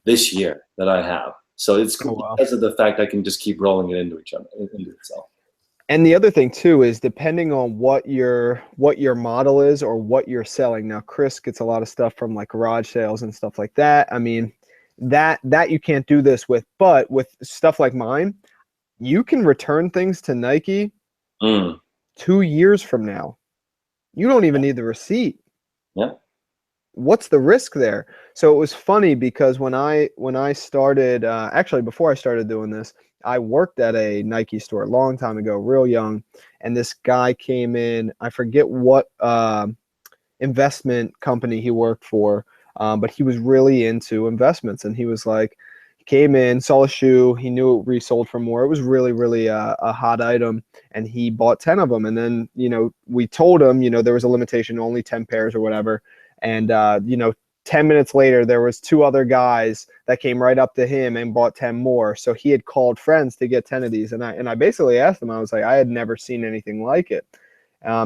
this year that I have. So it's Oh, wow. because of the fact I can just keep rolling it into itself. And the other thing too is depending on what your model is or what you're selling. Now, Chris gets a lot of stuff from like garage sales and stuff like that. I mean, that you can't do this with, but with stuff like mine, you can return things to Nike 2 years from now. You don't even need the receipt. Yeah. What's the risk there? So it was funny because when I started, actually before I started doing this, I worked at a Nike store a long time ago, real young, and this guy came in. I forget what investment company he worked for, but he was really into investments, and he was like, he came in, saw a shoe, he knew it resold for more. It was really, really a hot item, and he bought 10 of them. And then, we told him, there was a limitation, only 10 pairs or whatever. And, 10 minutes later, there was 2 other guys that came right up to him and bought 10 more. So he had called friends to get 10 of these. And I basically asked him, I was like, I had never seen anything like it.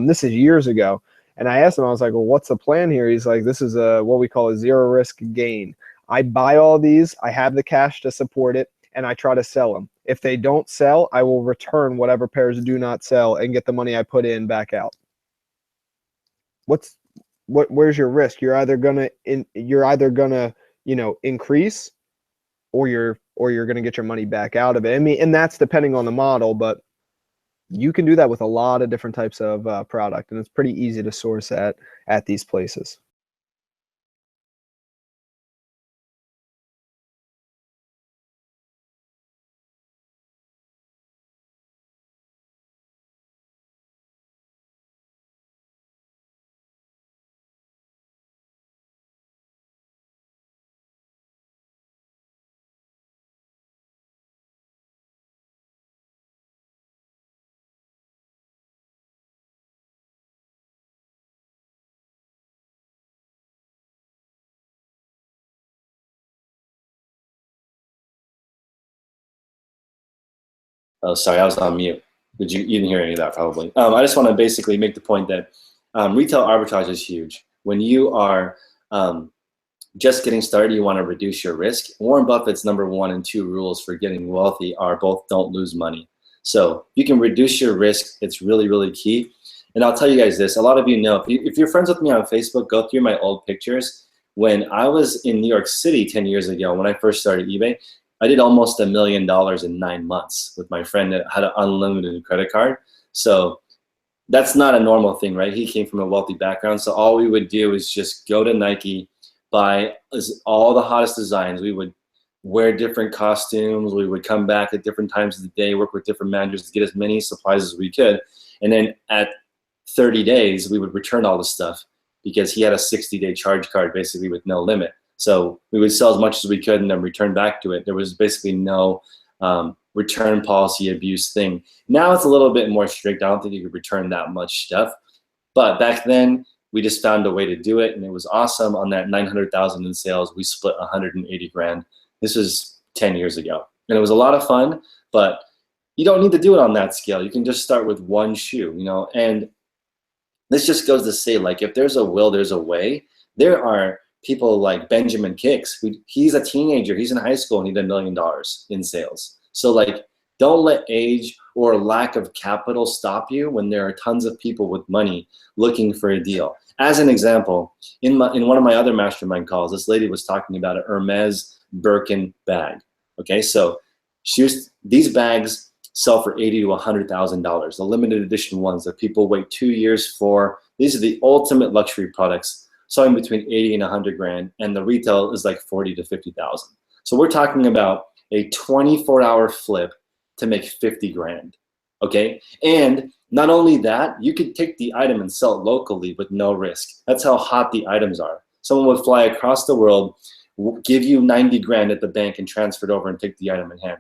This is years ago. And I asked him, I was like, well, what's the plan here? He's like, this is what we call a zero risk gain. I buy all these, I have the cash to support it, and I try to sell them. If they don't sell, I will return whatever pairs do not sell and get the money I put in back out. Where's your risk? You're either gonna increase, or you're gonna get your money back out of it. I mean, and that's depending on the model, but you can do that with a lot of different types of product, and it's pretty easy to source at these places. Oh, sorry, I was on mute. You didn't hear any of that probably. I just want to basically make the point that retail arbitrage is huge. When you are just getting started, you want to reduce your risk. Warren Buffett's number 1 and 2 rules for getting wealthy are both don't lose money. So you can reduce your risk. It's really, really key. And I'll tell you guys this, a lot of you know, if you're friends with me on Facebook, go through my old pictures. When I was in New York City 10 years ago, when I first started eBay, I did almost $1 million in 9 months with my friend that had an unlimited credit card. So that's not a normal thing, right? He came from a wealthy background. So all we would do is just go to Nike, buy all the hottest designs. We would wear different costumes. We would come back at different times of the day, work with different managers to get as many supplies as we could. And then at 30 days, we would return all the stuff because he had a 60-day charge card basically with no limit. So we would sell as much as we could and then return back to it. There was basically no return policy abuse thing. Now it's a little bit more strict. I don't think you could return that much stuff. But back then, we just found a way to do it, and it was awesome. On that 900,000 in sales, we split 180 grand. This was 10 years ago. And it was a lot of fun, but you don't need to do it on that scale. You can just start with one shoe, and this just goes to say, like, if there's a will, there's a way. There are people like Benjamin Kicks. He's a teenager. He's in high school, and he did $1 million in sales. So, like, don't let age or lack of capital stop you when there are tons of people with money looking for a deal. As an example, in one of my other mastermind calls, this lady was talking about an Hermes Birkin bag. Okay, so these bags sell for $80,000 to $100,000, the limited edition ones that people wait 2 years for. These are the ultimate luxury products, selling between 80 and 100 grand, and the retail is like 40 to 50,000. So we're talking about a 24-hour flip to make 50 grand, okay? And not only that, you could take the item and sell it locally with no risk. That's how hot the items are. Someone would fly across the world, give you 90 grand at the bank and transfer it over and take the item in hand.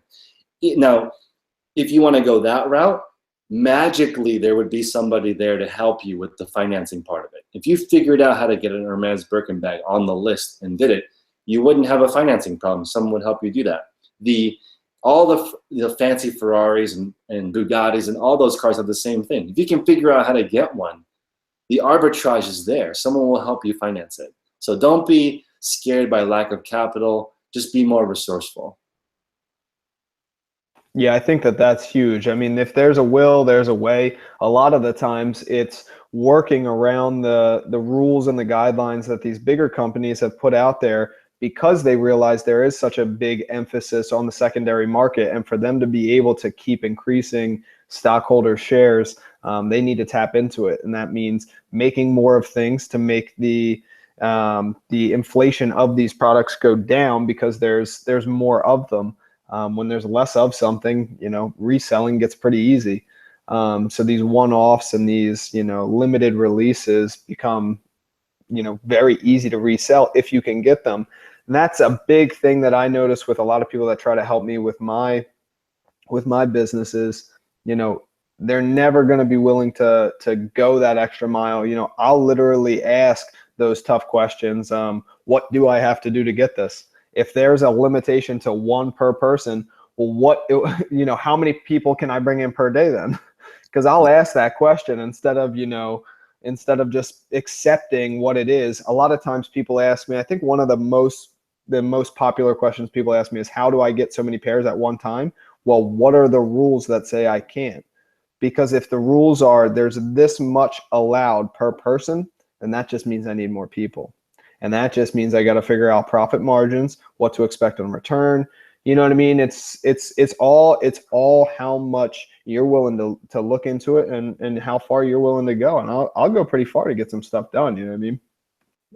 Now, if you want to go that route, magically there would be somebody there to help you with the financing part of it. If you figured out how to get an Hermes Birkin bag on the list and did it, you wouldn't have a financing problem. Someone would help you do that. All the fancy Ferraris and Bugattis and all those cars have the same thing. If you can figure out how to get one, the arbitrage is there. Someone will help you finance it. So don't be scared by lack of capital. Just be more resourceful. Yeah, I think that that's huge. I mean, if there's a will, there's a way. A lot of the times it's working around the rules and the guidelines that these bigger companies have put out there, because they realize there is such a big emphasis on the secondary market, and for them to be able to keep increasing stockholder shares, they need to tap into it. And that means making more of things to make the inflation of these products go down, because there's more of them. When there's less of something, reselling gets pretty easy. So these one-offs and these, limited releases become, very easy to resell if you can get them. And that's a big thing that I notice with a lot of people that try to help me with my businesses. They're never going to be willing to go that extra mile. I'll literally ask those tough questions. What do I have to do to get this? If there's a limitation to one per person, well, how many people can I bring in per day then? Because I'll ask that question instead of just accepting what it is. A lot of times people ask me, I think one of the most popular questions people ask me is, how do I get so many pairs at one time? Well, what are the rules that say I can't? Because if the rules are there's this much allowed per person, then that just means I need more people. And that just means I got to figure out profit margins, what to expect in return. You know what I mean? It's all how much you're willing to look into it, and how far you're willing to go. And I'll go pretty far to get some stuff done. You know what I mean?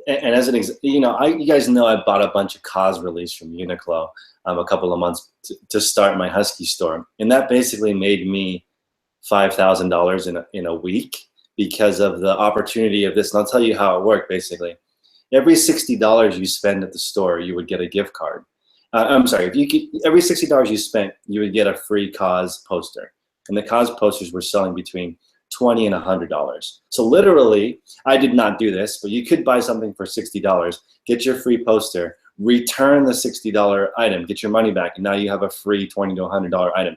And as an you guys know, I bought a bunch of cause release from Uniqlo a couple of months to start my Husky store, and that basically made me $5,000 in a week because of the opportunity of this. And I'll tell you how it worked. Basically, every $60 you spend at the store, you would get a gift card. I'm sorry, every $60 you spent, you would get a free cause poster, and the cause posters were selling between $20 and $100. So literally, I did not do this, but you could buy something for $60, get your free poster, return the $60 item, get your money back, and now you have a free $20 to $100 item.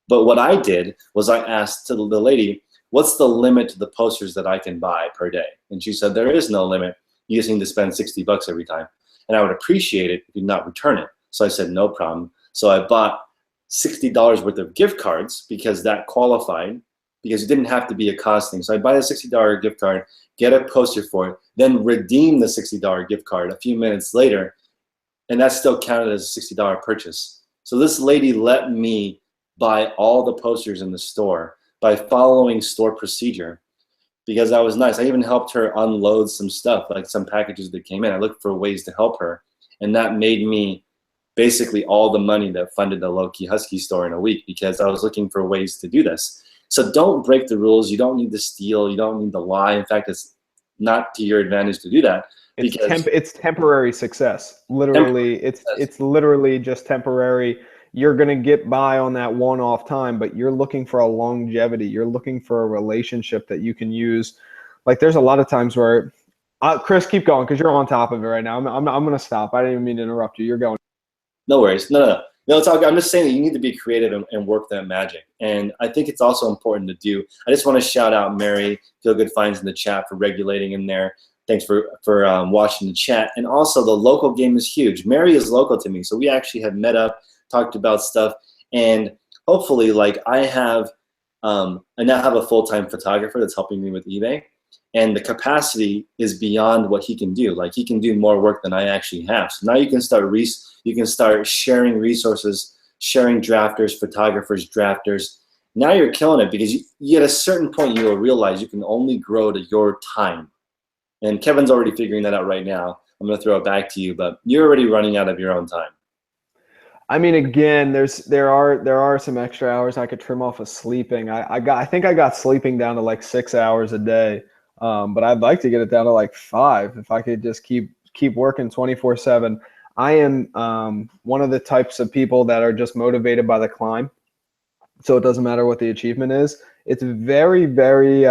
But what I did was I asked the lady, what's the limit to the posters that I can buy per day? And she said, there is no limit. You just need to spend $60 every time. And I would appreciate it if you did not return it. So I said, no problem. So I bought $60 worth of gift cards because that qualified, because it didn't have to be a cost thing. So I buy a $60 gift card, get a poster for it, then redeem the $60 gift card a few minutes later, and that still counted as a $60 purchase. So this lady let me buy all the posters in the store by following store procedure, because that was nice. I even helped her unload some stuff, like some packages that came in. I looked for ways to help her, and that made me basically all the money that funded the Low-Key Husky store in a week, because I was looking for ways to do this. So don't break the rules. You don't need to steal. You don't need to lie. In fact, it's not to your advantage to do that. It's temporary success. Literally, it's literally just temporary. You're going to get by on that one-off time, but you're looking for a longevity. You're looking for a relationship that you can use. Like, there's a lot of times where, Chris, keep going, because you're on top of it right now. I'm going to stop. I didn't even mean to interrupt you. You're going. No worries. No, it's all good. I'm just saying that you need to be creative and work that magic. And I think it's also important to do. I just want to shout out Mary Feel Good Finds in the chat for regulating in there. Thanks for watching the chat. And also, the local game is huge. Mary is local to me, so we actually have met up, talked about stuff, and hopefully, like, I now have a full-time photographer that's helping me with eBay, and the capacity is beyond what he can do. Like, he can do more work than I actually have. So now you can start sharing resources, sharing drafters, photographers, drafters. Now you're killing it, because you at a certain point you will realize you can only grow to your time. And Kevin's already figuring that out right now. I'm going to throw it back to you, but you're already running out of your own time. I mean, again, there are some extra hours I could trim off of sleeping. I think I got sleeping down to like 6 hours a day, but I'd like to get it down to like 5 if I could just keep working 24/7. I am one of the types of people that are just motivated by the climb, so it doesn't matter what the achievement is. it's very, very,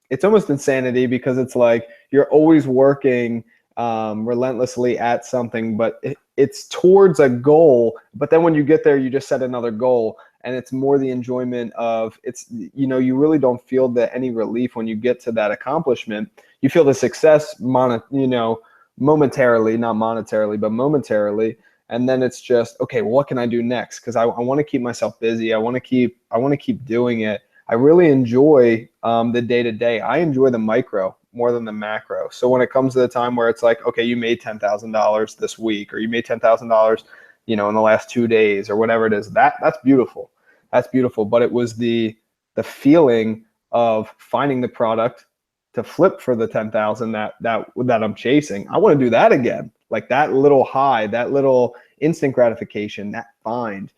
it's almost insanity because it's like you're always working relentlessly at something, but it's towards a goal. But then when you get there, you just set another goal, and it's more the enjoyment of it's, you know, you really don't feel any relief when you get to that accomplishment. You feel the success, momentarily, not monetarily, but momentarily. And then it's just, okay, well, what can I do next? Because I want to keep myself busy. I want to keep doing it. I really enjoy the day to day. I enjoy the micro more than the macro. So when it comes to the time where it's like, okay, you made $10,000 this week, or you made $10,000, in the last 2 days, or whatever it is, that's beautiful. That's beautiful. But it was the feeling of finding the product to flip for the 10,000 that I'm chasing. I want to do that again. Like that little high, that little instant gratification, that find.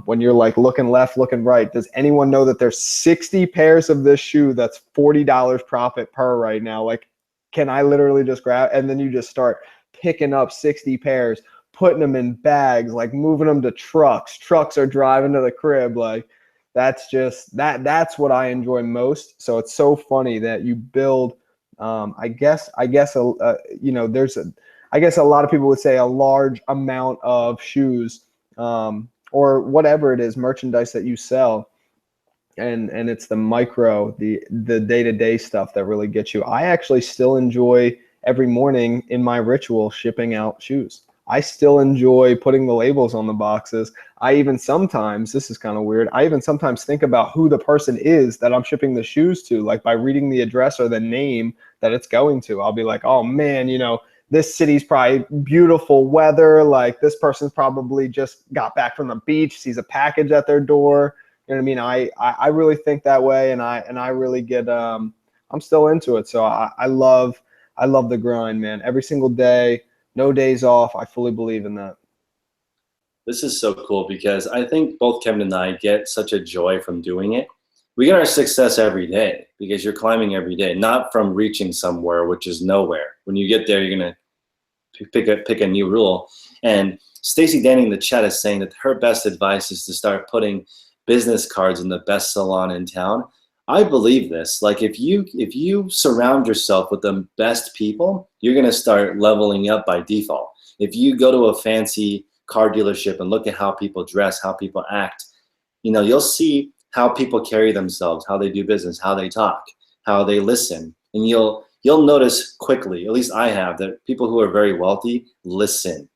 When you're like looking left, looking right, does anyone know that there's 60 pairs of this shoe that's $40 profit per right now? Like, can I literally just grab? And then you just start picking up 60 pairs, putting them in bags, like moving them to trucks. Trucks are driving to the crib. Like, that's just that's what I enjoy most. So it's so funny that you build, I guess, there's I guess a lot of people would say a large amount of shoes, or whatever it is, merchandise that you sell. And it's the micro, the day-to-day stuff that really gets you. I actually still enjoy every morning in my ritual shipping out shoes. I still enjoy putting the labels on the boxes. I even sometimes, this is kind of weird, I even sometimes think about who the person is that I'm shipping the shoes to, like by reading the address or the name that it's going to. I'll be like, oh man, this city's probably beautiful weather. Like this person's probably just got back from the beach, sees a package at their door. You know what I mean? I really think that way, and I really get I'm still into it. So I love the grind, man. Every single day, no days off. I fully believe in that. This is so cool because I think both Kevin and I get such a joy from doing it. We get our success every day because you're climbing every day, not from reaching somewhere, which is nowhere. When you get there, you're gonna pick a new rule. And Stacy Danny in the chat is saying that her best advice is to start putting business cards in the best salon in town. I believe this. Like if you surround yourself with the best people, you're gonna start leveling up by default. If you go to a fancy car dealership and look at how people dress, how people act, you'll see how people carry themselves, how they do business, how they talk, how they listen, and you'll notice quickly, at least I have, that people who are very wealthy listen.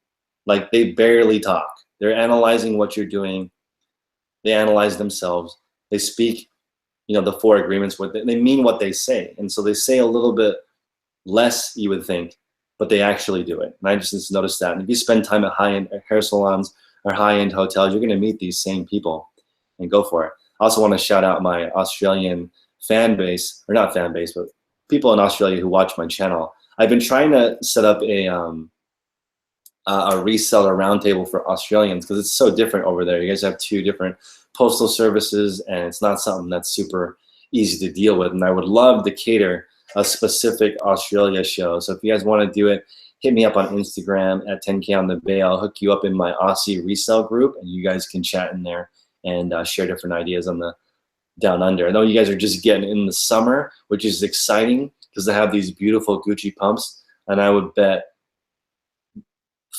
Like they barely talk. They're analyzing what you're doing. They analyze themselves. They speak, the 4 agreements. They mean what they say, and so they say a little bit less, you would think, but they actually do it. And I just noticed that. And if you spend time at high-end hair salons or high-end hotels, you're going to meet these same people, and go for it. I also want to shout out my Australian fan base, or not fan base, but people in Australia who watch my channel. I've been trying to set up a reseller roundtable for Australians because it's so different over there. You guys have 2 different postal services, and it's not something that's super easy to deal with. And I would love to cater a specific Australia show. So if you guys want to do it, hit me up on Instagram at 10K on the Bay. I'll hook you up in my Aussie resale group, and you guys can chat in there and share different ideas on the down under. I know you guys are just getting in the summer, which is exciting because they have these beautiful Gucci pumps, and I would bet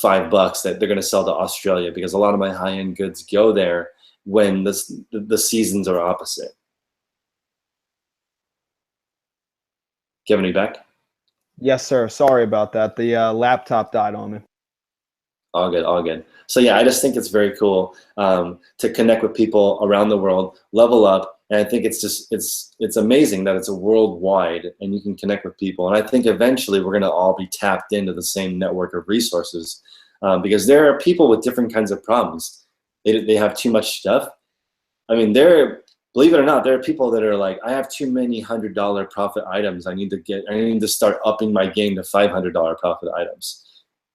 $5 that they're going to sell to Australia because a lot of my high-end goods go there when the seasons are opposite. Kevin, are you back? Yes, sir. Sorry about that. The laptop died on me. All good, all good. So yeah, I just think it's very cool to connect with people around the world, level up, and I think it's amazing that it's a worldwide and you can connect with people. And I think eventually we're gonna all be tapped into the same network of resources because there are people with different kinds of problems. They have too much stuff. I mean, believe it or not, there are people that are like, I have too many $100 profit items. I need to start upping my game to $500 profit items.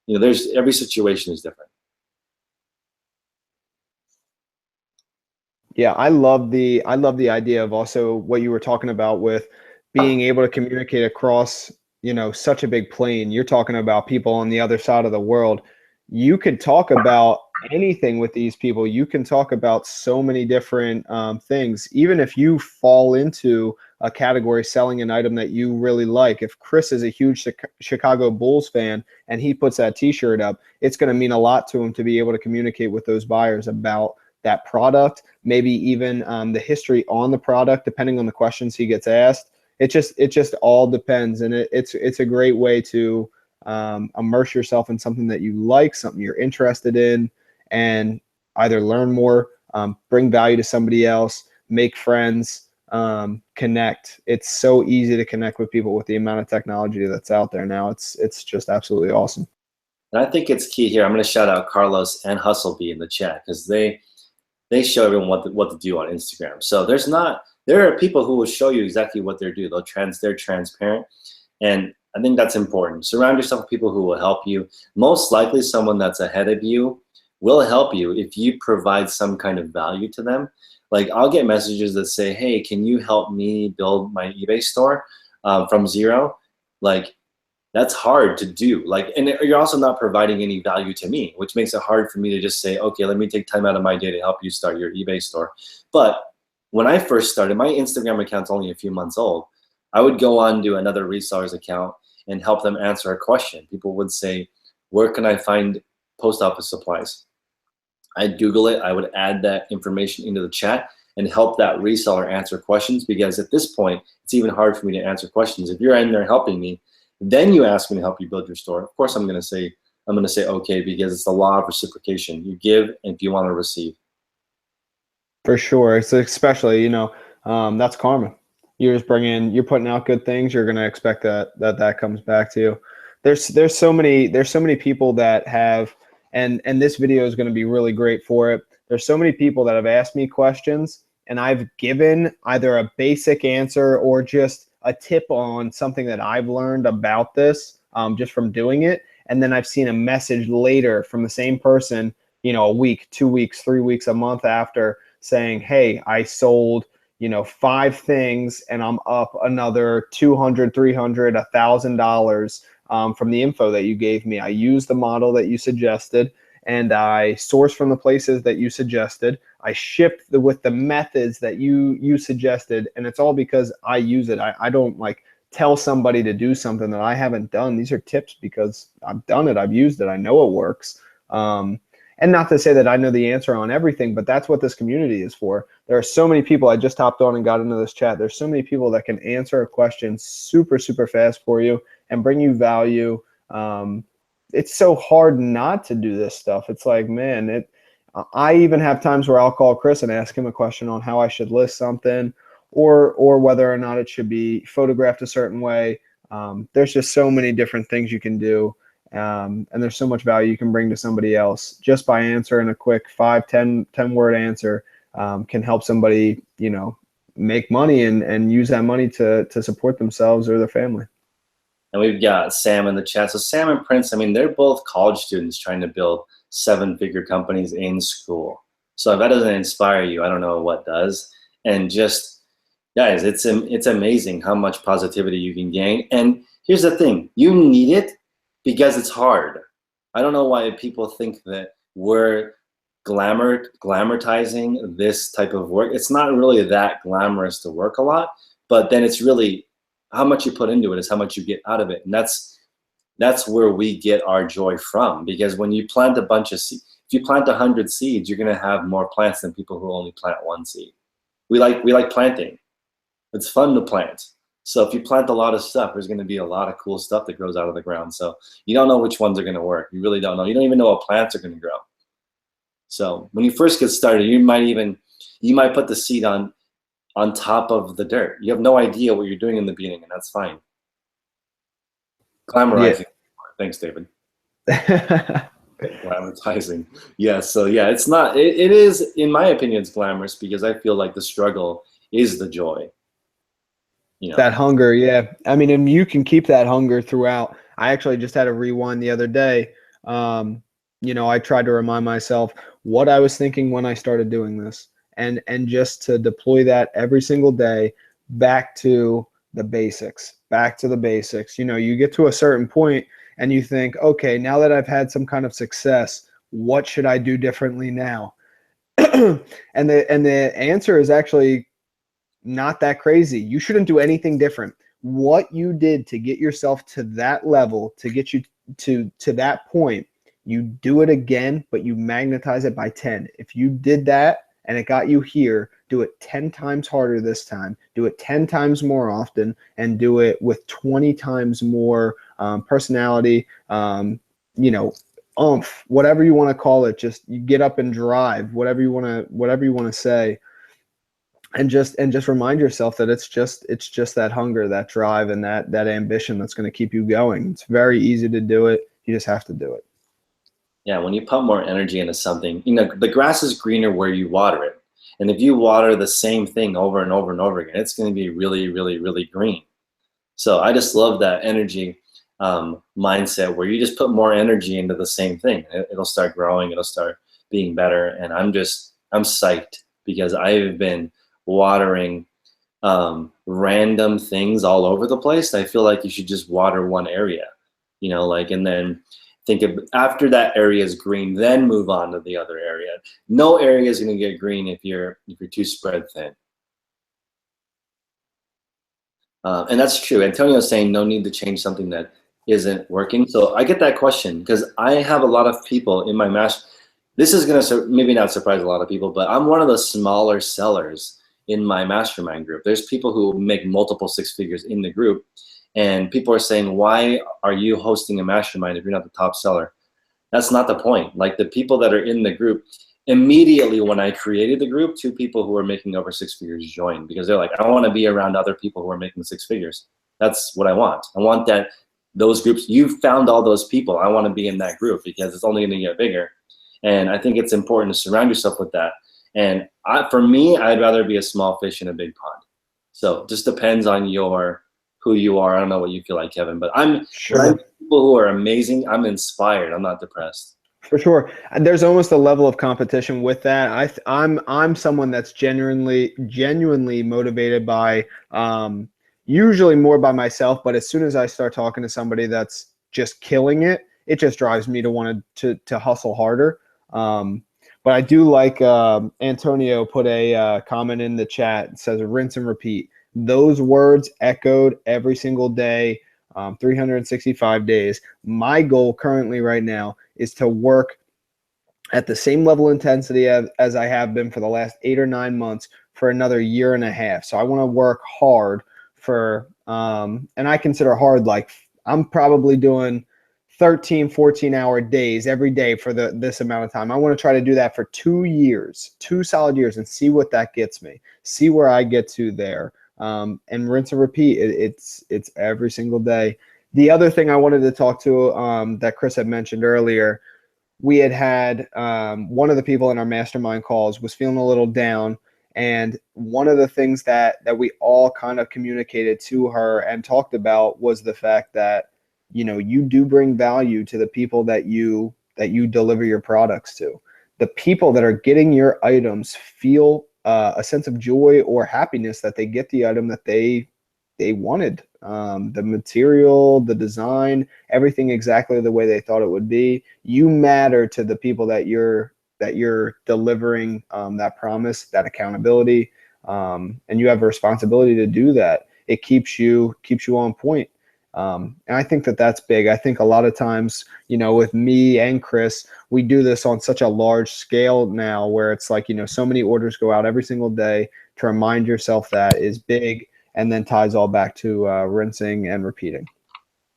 Every situation is different. Yeah, I love the idea of also what you were talking about with being able to communicate across, such a big plane. You're talking about people on the other side of the world. You could talk about anything with these people. You can talk about so many different things. Even if you fall into a category selling an item that you really like, if Chris is a huge Chicago Bulls fan and he puts that t-shirt up, it's going to mean a lot to him to be able to communicate with those buyers about that product, maybe even the history on the product, depending on the questions he gets asked. It just all depends, and it's a great way to immerse yourself in something that you like, something you're interested in, and either learn more, bring value to somebody else, make friends, connect. It's so easy to connect with people with the amount of technology that's out there now. It's just absolutely awesome. And I think it's key here. I'm going to shout out Carlos and Hustlebee in the chat because they show everyone what to do on Instagram. So there are people who will show you exactly what they're doing. They're transparent, and I think that's important. Surround yourself with people who will help you. Most likely, someone that's ahead of you will help you if you provide some kind of value to them. Like I'll get messages that say, "Hey, can you help me build my eBay store from zero?" Like that's hard to do. Like, and you're also not providing any value to me, which makes it hard for me to just say, okay, let me take time out of my day to help you start your eBay store. But when I first started, my Instagram account's only a few months old. I would go on to another reseller's account and help them answer a question. People would say, where can I find post office supplies? I'd Google it. I would add that information into the chat and help that reseller answer questions, because at this point, it's even hard for me to answer questions. If you're in there helping me, then you ask me to help you build your store. Of course, I'm going to say okay, because it's the law of reciprocation. You give if you want to receive. For sure. It's especially, that's karma. You're putting out good things. You're going to expect that comes back to you. There's so many people that have, and this video is going to be really great for it. There's so many people that have asked me questions and I've given either a basic answer or just a tip on something that I've learned about this just from doing it. And then I've seen a message later from the same person, a week, 2 weeks, 3 weeks, a month after, saying, hey, I sold 5 things and I'm up another $200, $300, $1,000 from the info that you gave me. I used the model that you suggested and I sourced from the places that you suggested. I shipped with the methods that you suggested, and it's all because I use it. I don't like tell somebody to do something that I haven't done. These are tips because I've done it. I've used it. I know it works. And not to say that I know the answer on everything, but that's what this community is for. There are so many people. I just hopped on and got into this chat. There's so many people that can answer a question super, super fast for you and bring you value. It's so hard not to do this stuff. It's like, man, I even have times where I'll call Chris and ask him a question on how I should list something or whether or not it should be photographed a certain way. There's just so many different things you can do. And there's so much value you can bring to somebody else just by answering a quick 5-10 word answer. Can help somebody, make money and use that money to support themselves or their family. And we've got Sam in the chat. So Sam and Prince, I mean, they're both college students trying to build 7-figure companies in school. So if that doesn't inspire you, I don't know what does. And just, guys, it's amazing how much positivity you can gain. And here's the thing, you need it because it's hard. I don't know why people think that we're glamorizing this type of work. It's not really that glamorous to work a lot, but then it's really how much you put into it is how much you get out of it. And that's where we get our joy from, because when you plant a bunch of seeds, if you plant 100 seeds, you're going to have more plants than people who only plant 1 seed. We like planting. It's fun to plant. So if you plant a lot of stuff, there's going to be a lot of cool stuff that grows out of the ground. So you don't know which ones are going to work. You really don't know. You don't even know what plants are going to grow. So when you first get started, you might put the seed on top of the dirt. You have no idea what you're doing in the beginning, and that's fine. Glamorizing. Yeah. Thanks, David. Glamorizing. Yeah, so yeah, it's not, it is, in my opinion, it's glamorous because I feel like the struggle is the joy. That hunger, yeah. I mean, and you can keep that hunger throughout. I actually just had a rewind the other day. I tried to remind myself what I was thinking when I started doing this. And just to deploy that every single day back to the basics, You get to a certain point and you think, okay, now that I've had some kind of success, what should I do differently now? And the answer is actually not that crazy. You shouldn't do anything different. What you did to get yourself to that level, to get you to that point, you do it again, but you magnetize it by 10. If you did that and it got you here, do it 10 times harder this time, do it 10 times more often, and do it with 20 times more personality, oomph, whatever you want to call it. Just you get up and drive, whatever you want to say. And just remind yourself that it's just that hunger, that drive, and that ambition that's going to keep you going. It's very easy to do it. You just have to do it. Yeah, when you put more energy into something, the grass is greener where you water it. And if you water the same thing over and over and over again, it's going to be really, really, really green. So I just love that energy mindset where you just put more energy into the same thing. It'll start growing. It'll start being better. And I'm psyched because I've been watering random things all over the place. I feel like you should just water one area, and then think of after that area is green, then move on to the other area. No area is going to get green if you're too spread thin. And that's true. Antonio's saying no need to change something that isn't working. So I get that question because I have a lot of people in my master. This is going to maybe not surprise a lot of people, but I'm one of the smaller sellers in my mastermind group. There's people who make multiple six figures in the group. And people are saying, why are you hosting a mastermind if you're not the top seller? That's not the point. Like the people that are in the group, immediately when I created the group, 2 people who are making over 6 figures joined because they're like, I want to be around other people who are making 6 figures. That's what I want. I want those groups. You've found all those people. I want to be in that group because it's only going to get bigger. And I think it's important to surround yourself with that. And for me, I'd rather be a small fish in a big pond. So it just depends on who you are. I don't know what you feel like, Kevin, but I'm sure people who are amazing. I'm inspired. I'm not depressed. For sure. There's almost a level of competition with that. I'm someone that's genuinely motivated by usually more by myself, but as soon as I start talking to somebody that's just killing it, it just drives me to want to hustle harder. But I do like Antonio put a comment in the chat. It says rinse and repeat. Those words echoed every single day, 365 days. My goal currently right now is to work at the same level of intensity as I have been for the last 8 or 9 months for another year and a half. So I want to work hard for, and I consider hard like I'm probably doing 13, 14-hour days every day for this amount of time. I want to try to do that for 2 years, 2 solid years, and see what that gets me, see where I get to there. And rinse and repeat. It's every single day. The other thing I wanted to talk to that Chris had mentioned earlier, we had one of the people in our mastermind calls was feeling a little down. And one of the things that we all kind of communicated to her and talked about was the fact that, you do bring value to the people that you deliver your products to. The people that are getting your items feel a sense of joy or happiness that they get the item that they wanted. The material, the design, everything exactly the way they thought it would be. You matter to the people that you're delivering that promise, that accountability, and you have a responsibility to do that. It keeps you on point. And I think that's big. I think a lot of times, with me and Chris, we do this on such a large scale now where it's like, so many orders go out every single day. To remind yourself that is big, and then ties all back to rinsing and repeating.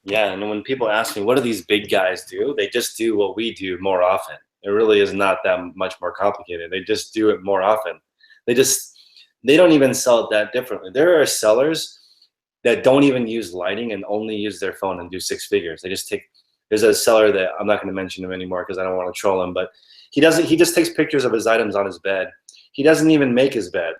Yeah, and when people ask me, what do these big guys do? They just do what we do more often. It really is not that much more complicated. They just do it more often. They don't even sell it that differently. There are sellers that don't even use lighting and only use their phone and do 6 figures. There's a seller that I'm not going to mention him anymore because I don't want to troll him, but he just takes pictures of his items on his bed. He doesn't even make his bed,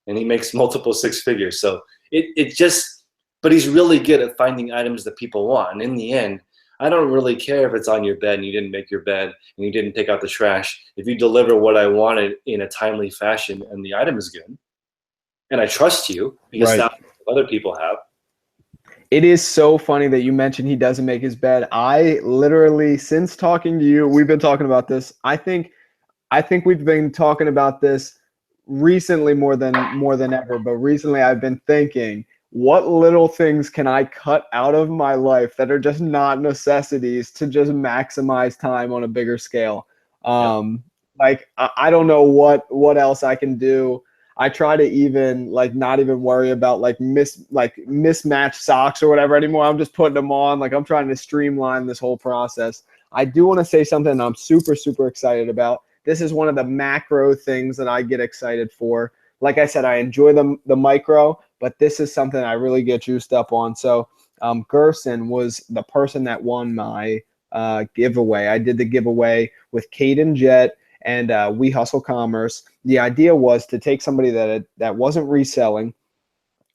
and he makes multiple 6 figures. So but he's really good at finding items that people want. And in the end, I don't really care if it's on your bed and you didn't make your bed and you didn't take out the trash. If you deliver what I wanted in a timely fashion and the item is good, and I trust you because that's what other people have. It is so funny that you mentioned he doesn't make his bed. I literally, since talking to you, we've been talking about this. I think we've been talking about this recently more than ever, but recently I've been thinking, what little things can I cut out of my life that are just not necessities to just maximize time on a bigger scale? Yep. Like I don't know what else I can do. I try to even like not even worry about like mismatched socks or whatever anymore. I'm just putting them on. Like I'm trying to streamline this whole process. I do want to say something I'm super excited about. This is one of the macro things that I get excited for. Like I said, I enjoy the micro, but this is something I really get juiced up on. So Gerson was the person that won my giveaway. I did the giveaway with Kate and Jet and We Hustle Commerce. The idea was to take somebody that wasn't reselling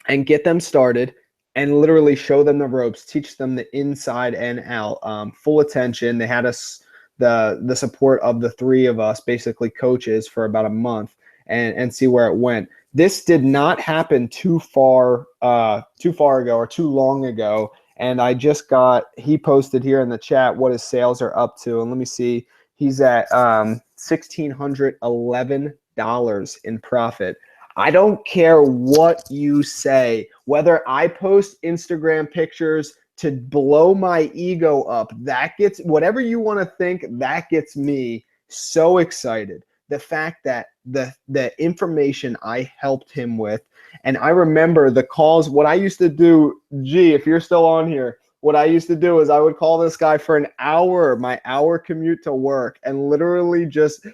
and get them started and literally show them the ropes, teach them the inside and out, full attention. They had us the support of the three of us, basically coaches, for about a month and see where it went. This did not happen too far ago or too long ago. And I just he posted here in the chat what his sales are up to. And let me see, he's at $1,611 in profit. I don't care what you say, whether I post Instagram pictures to blow my ego up, that gets whatever you want to think, that gets me so excited. The fact that the information I helped him with, and I remember the calls, what I used to do, if you're still on here, what I used to do is I would call this guy for an hour, my hour commute to work, and literally just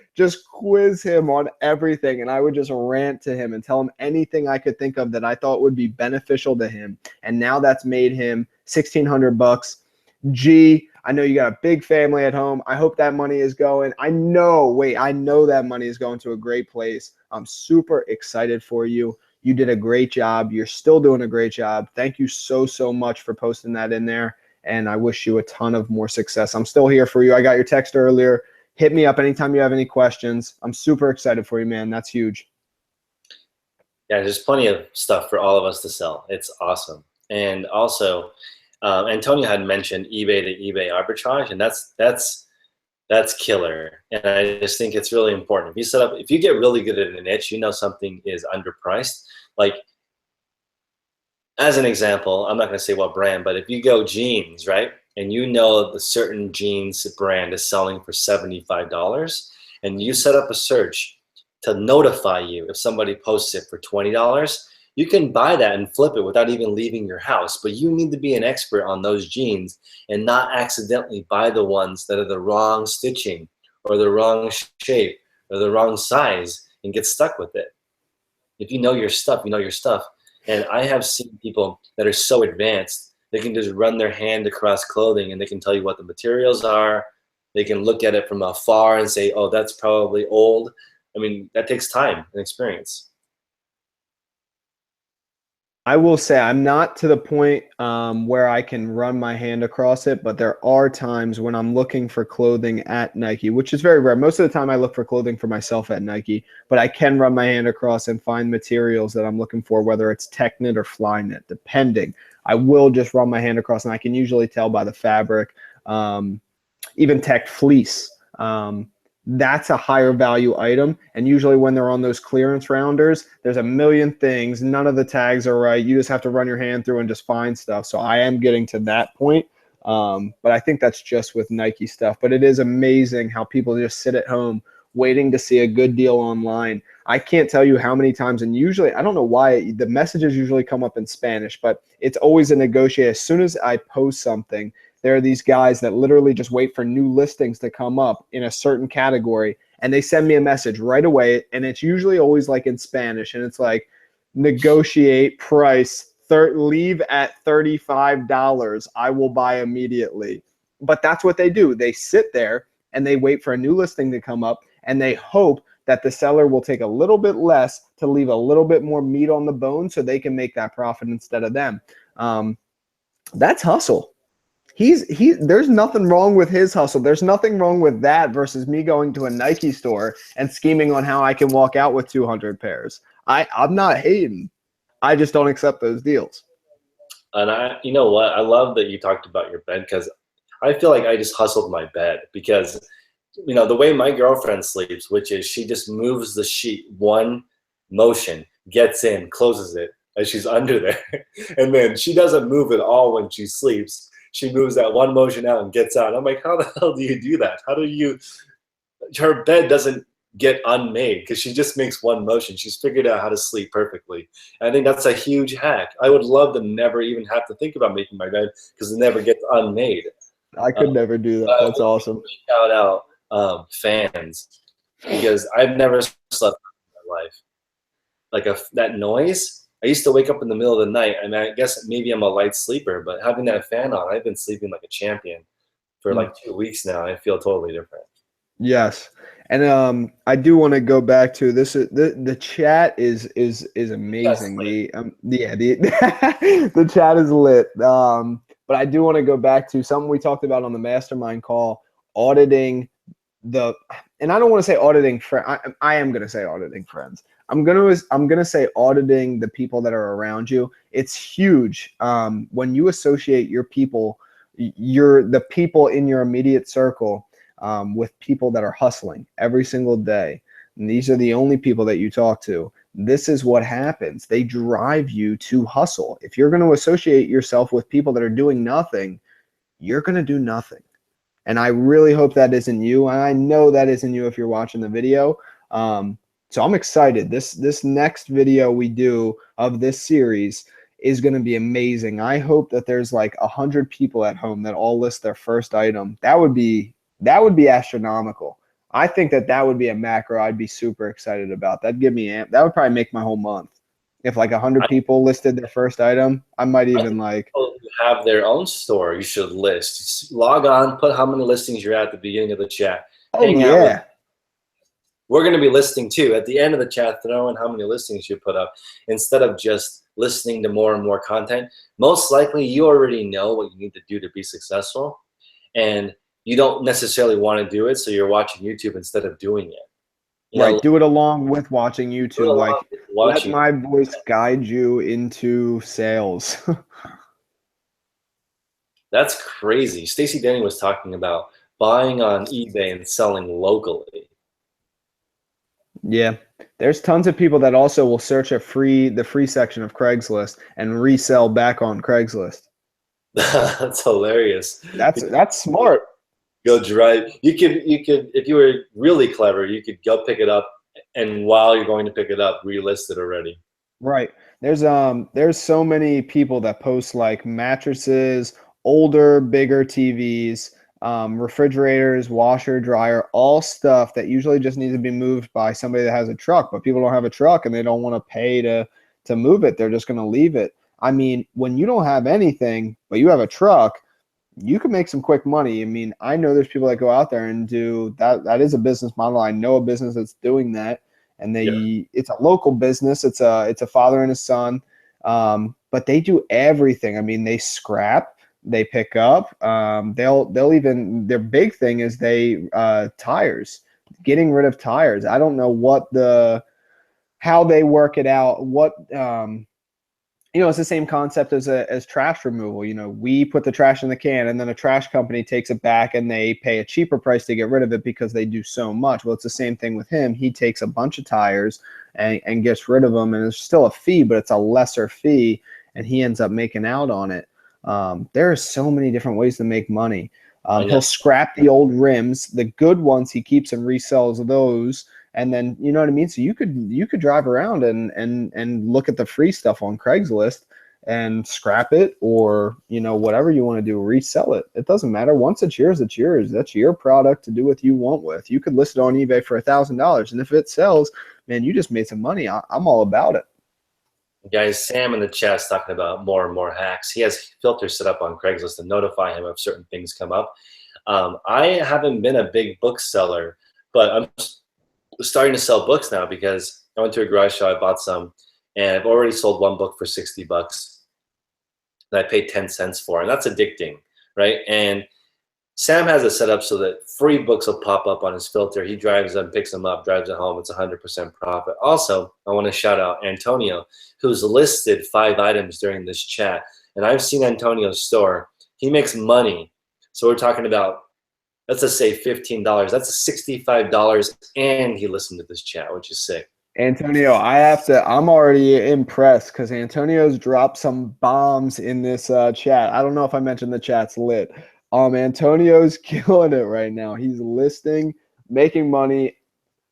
quiz him on everything. And I would just rant to him and tell him anything I could think of that I thought would be beneficial to him. And now that's made him $1,600. I know you got a big family at home. I hope that money is going. I know that money is going to a great place. I'm super excited for you. You did a great job. You're still doing a great job. Thank you so much for posting that in there. And I wish you a ton of more success. I'm still here for you. I got your text earlier. Hit me up anytime you have any questions. I'm super excited for you, man. That's huge. Yeah, there's plenty of stuff for all of us to sell. It's awesome. And also, Antonio had mentioned eBay to eBay arbitrage, and that's killer. And I just think it's really important. If you get really good at a niche, you know something is underpriced. Like, as an example, I'm not going to say what brand, but if you go jeans, right, and you know the certain jeans brand is selling for $75, and you set up a search to notify you if somebody posts it for $20, you can buy that and flip it without even leaving your house. But you need to be an expert on those jeans and not accidentally buy the ones that are the wrong stitching or the wrong shape or the wrong size and get stuck with it. If you know your stuff, you know your stuff. And I have seen people that are so advanced, they can just run their hand across clothing and they can tell you what the materials are. They can look at it from afar and say, oh, that's probably old. I mean, that takes time and experience. I will say I'm not to the point where I can run my hand across it, but there are times when I'm looking for clothing at Nike, which is very rare. Most of the time I look for clothing for myself at Nike, but I can run my hand across and find materials that I'm looking for, whether it's TechKnit or Flyknit, depending. I will just run my hand across, and I can usually tell by the fabric, even Tech Fleece. That's a higher value item. And usually when they're on those clearance rounders, there's a million things. None of the tags are right. You just have to run your hand through and just find stuff. So I am getting to that point. But I think that's just with Nike stuff. But it is amazing how people just sit at home waiting to see a good deal online. I can't tell you how many times, and usually, I don't know why, the messages usually come up in Spanish, but it's always a negotiate. As soon as I post something, there are these guys that literally just wait for new listings to come up in a certain category, and they send me a message right away, and it's usually always like in Spanish, and it's like, negotiate price, leave at $35. I will buy immediately. But that's what they do. They sit there and they wait for a new listing to come up, and they hope that the seller will take a little bit less to leave a little bit more meat on the bone so they can make that profit instead of them. That's hustle. There's nothing wrong with his hustle. There's nothing wrong with that versus me going to a Nike store and scheming on how I can walk out with 200 pairs. I'm not hating. I just don't accept those deals. And you know what? I love that you talked about your bed, because I feel like I just hustled my bed, because the way my girlfriend sleeps, which is she just moves the sheet one motion, gets in, closes it as she's under there, and then she doesn't move at all when she sleeps. She moves that one motion out and gets out. I'm like, how the hell do you do that? How do you? Her bed doesn't get unmade because she just makes one motion. She's figured out how to sleep perfectly. And I think that's a huge hack. I would love to never even have to think about making my bed because it never gets unmade. I could never do that. That's awesome. Shout out fans, because I've never slept in my life. Like that noise, I used to wake up in the middle of the night. I mean, I guess maybe I'm a light sleeper, but having that fan on, I've been sleeping like a champion for like 2 weeks now. I feel totally different. Yes. And I do want to go back to this. The chat is amazing. The chat is lit. But I do want to go back to something we talked about on the mastermind call, auditing and I don't want to say auditing I am going to say auditing friends. I'm going to say auditing the people that are around you. It's huge. When you associate your people, the people in your immediate circle, with people that are hustling every single day, and these are the only people that you talk to, this is what happens. They drive you to hustle. If you're going to associate yourself with people that are doing nothing, you're going to do nothing. And I really hope that isn't you. And I know that isn't you if you're watching the video. So I'm excited. This next video we do of this series is going to be amazing. I hope that there's like 100 people at home that all list their first item. That would be astronomical. I think that would be a macro I'd be super excited about. That'd give me that would probably make my whole month. If like 100 people listed their first item, I might even like have their own store. You should list. Just log on, put how many listings you're at the beginning of the chat. Oh yeah. We're going to be listing too. At the end of the chat, throw in how many listings you put up instead of just listening to more and more content. Most likely you already know what you need to do to be successful, and you don't necessarily want to do it, so you're watching YouTube instead of doing it. Right, do it along with watching YouTube. Like, let my voice guide you into sales. That's crazy. Stacey Denny was talking about buying on eBay and selling locally. Yeah, there's tons of people that also will search the free section of Craigslist and resell back on Craigslist. That's hilarious. That's smart. Go drive. You could if you were really clever, you could go pick it up, and while you're going to pick it up, relist it already. Right. There's so many people that post like mattresses, older, bigger TVs, refrigerators, washer, dryer, all stuff that usually just needs to be moved by somebody that has a truck, but people don't have a truck and they don't want to pay to move it. They're just going to leave it. I mean, when you don't have anything, but you have a truck, you can make some quick money. I mean, I know there's people that go out there and do that. That is a business model. I know a business that's doing that, and it's a local business. It's a father and a son, but they do everything. I mean, they scrap, they pick up, they'll even, their big thing is tires, getting rid of tires. I don't know how they work it out. It's the same concept as trash removal. We put the trash in the can, and then a trash company takes it back and they pay a cheaper price to get rid of it because they do so much. Well, it's the same thing with him. He takes a bunch of tires and gets rid of them, and it's still a fee, but it's a lesser fee, and he ends up making out on it. There are so many different ways to make money. He'll scrap the old rims, the good ones he keeps and resells those. And then, you know what I mean? So you could drive around and look at the free stuff on Craigslist and scrap it, or, whatever you want to do, resell it. It doesn't matter. Once it's yours, it's yours. That's your product to do what you want with. You could list it on eBay for $1,000. And if it sells, man, you just made some money. I'm all about it. Guys, Sam in the chat is talking about more and more hacks. He has filters set up on Craigslist to notify him if certain things come up. I haven't been a big bookseller, but I'm starting to sell books now because I went to a garage sale, I bought some, and I've already sold one book for $60 that I paid 10 cents for, and that's addicting, right? And Sam has it set up so that free books will pop up on his filter. He drives them, picks them up, drives it home. It's 100% profit. Also, I want to shout out Antonio, who's listed 5 items during this chat. And I've seen Antonio's store. He makes money. So we're talking about, let's just say $15. That's $65, and he listened to this chat, which is sick. Antonio, I'm already impressed because Antonio's dropped some bombs in this chat. I don't know if I mentioned the chat's lit. Antonio's killing it right now. He's listing, making money,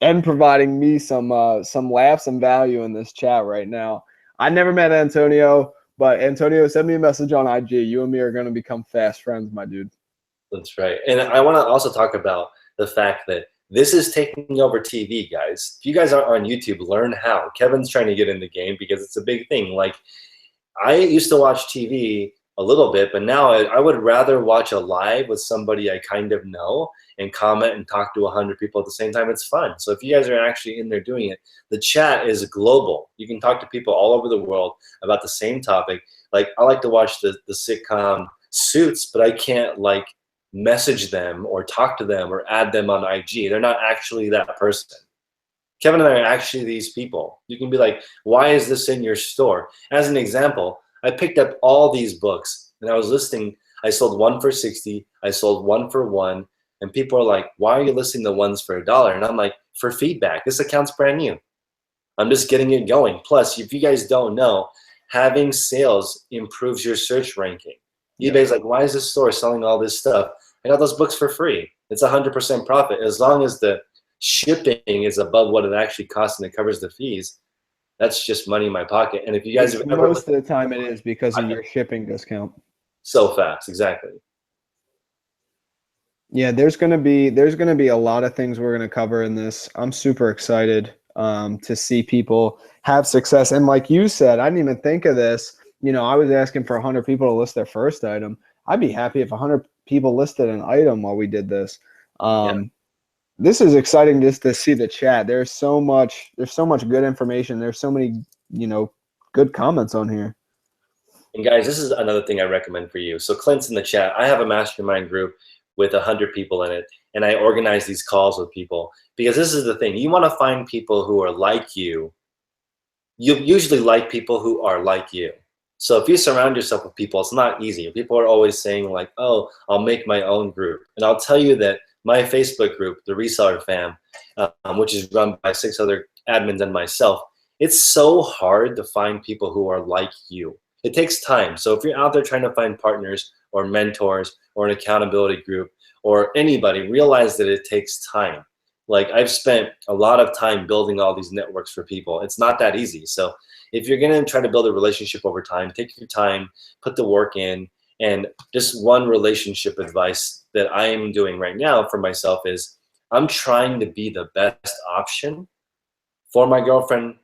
and providing me some laughs and value in this chat right now. I never met Antonio, but Antonio, send me a message on IG. You and me are going to become fast friends, my dude. That's right. And I want to also talk about the fact that this is taking over TV, guys. If you guys aren't on YouTube, learn how. Kevin's trying to get in the game because it's a big thing. Like, I used to watch TV a little bit, but now I would rather watch a live with somebody I kind of know and comment and talk to 100 people at the same time. It's fun. So if you guys are actually in there doing it, the chat is global. You can talk to people all over the world about the same topic. Like, I like to watch the sitcom Suits, but I can't like message them or talk to them or add them on IG. They're not actually that person. Kevin and I are actually these people. You can be like, why is this in your store? As an example, I picked up all these books and I was listing, I sold one for 60, I sold one for $1, and people are like, why are you listing the ones for $1? And I'm like, for feedback. This account's brand new. I'm just getting it going. Plus, if you guys don't know, having sales improves your search ranking. eBay's like, why is this store selling all this stuff? I got those books for free. It's 100% profit. As long as the shipping is above what it actually costs and it covers the fees, that's just money in my pocket. And if you guys have ever, most of the time it is because of your shipping discount. So fast, exactly. Yeah, there's gonna be a lot of things we're gonna cover in this. I'm super excited to see people have success. And like you said, I didn't even think of this. You know, I was asking for 100 people to list their first item. I'd be happy if 100 people listed an item while we did this. This is exciting just to see the chat. There's so much good information. There's so many, good comments on here. And guys, this is another thing I recommend for you. So Clint's in the chat. I have a mastermind group with 100 people in it, and I organize these calls with people because this is the thing. You want to find people who are like you. You usually like people who are like you. So if you surround yourself with people, it's not easy. People are always saying like, oh, I'll make my own group. And I'll tell you that my Facebook group, the Reseller Fam, which is run by 6 other admins and myself, it's so hard to find people who are like you. It takes time. So if you're out there trying to find partners or mentors or an accountability group or anybody, realize that it takes time. Like, I've spent a lot of time building all these networks for people. It's not that easy. So if you're going to try to build a relationship over time, take your time, put the work in. And just one relationship advice that I am doing right now for myself is I'm trying to be the best option for my girlfriend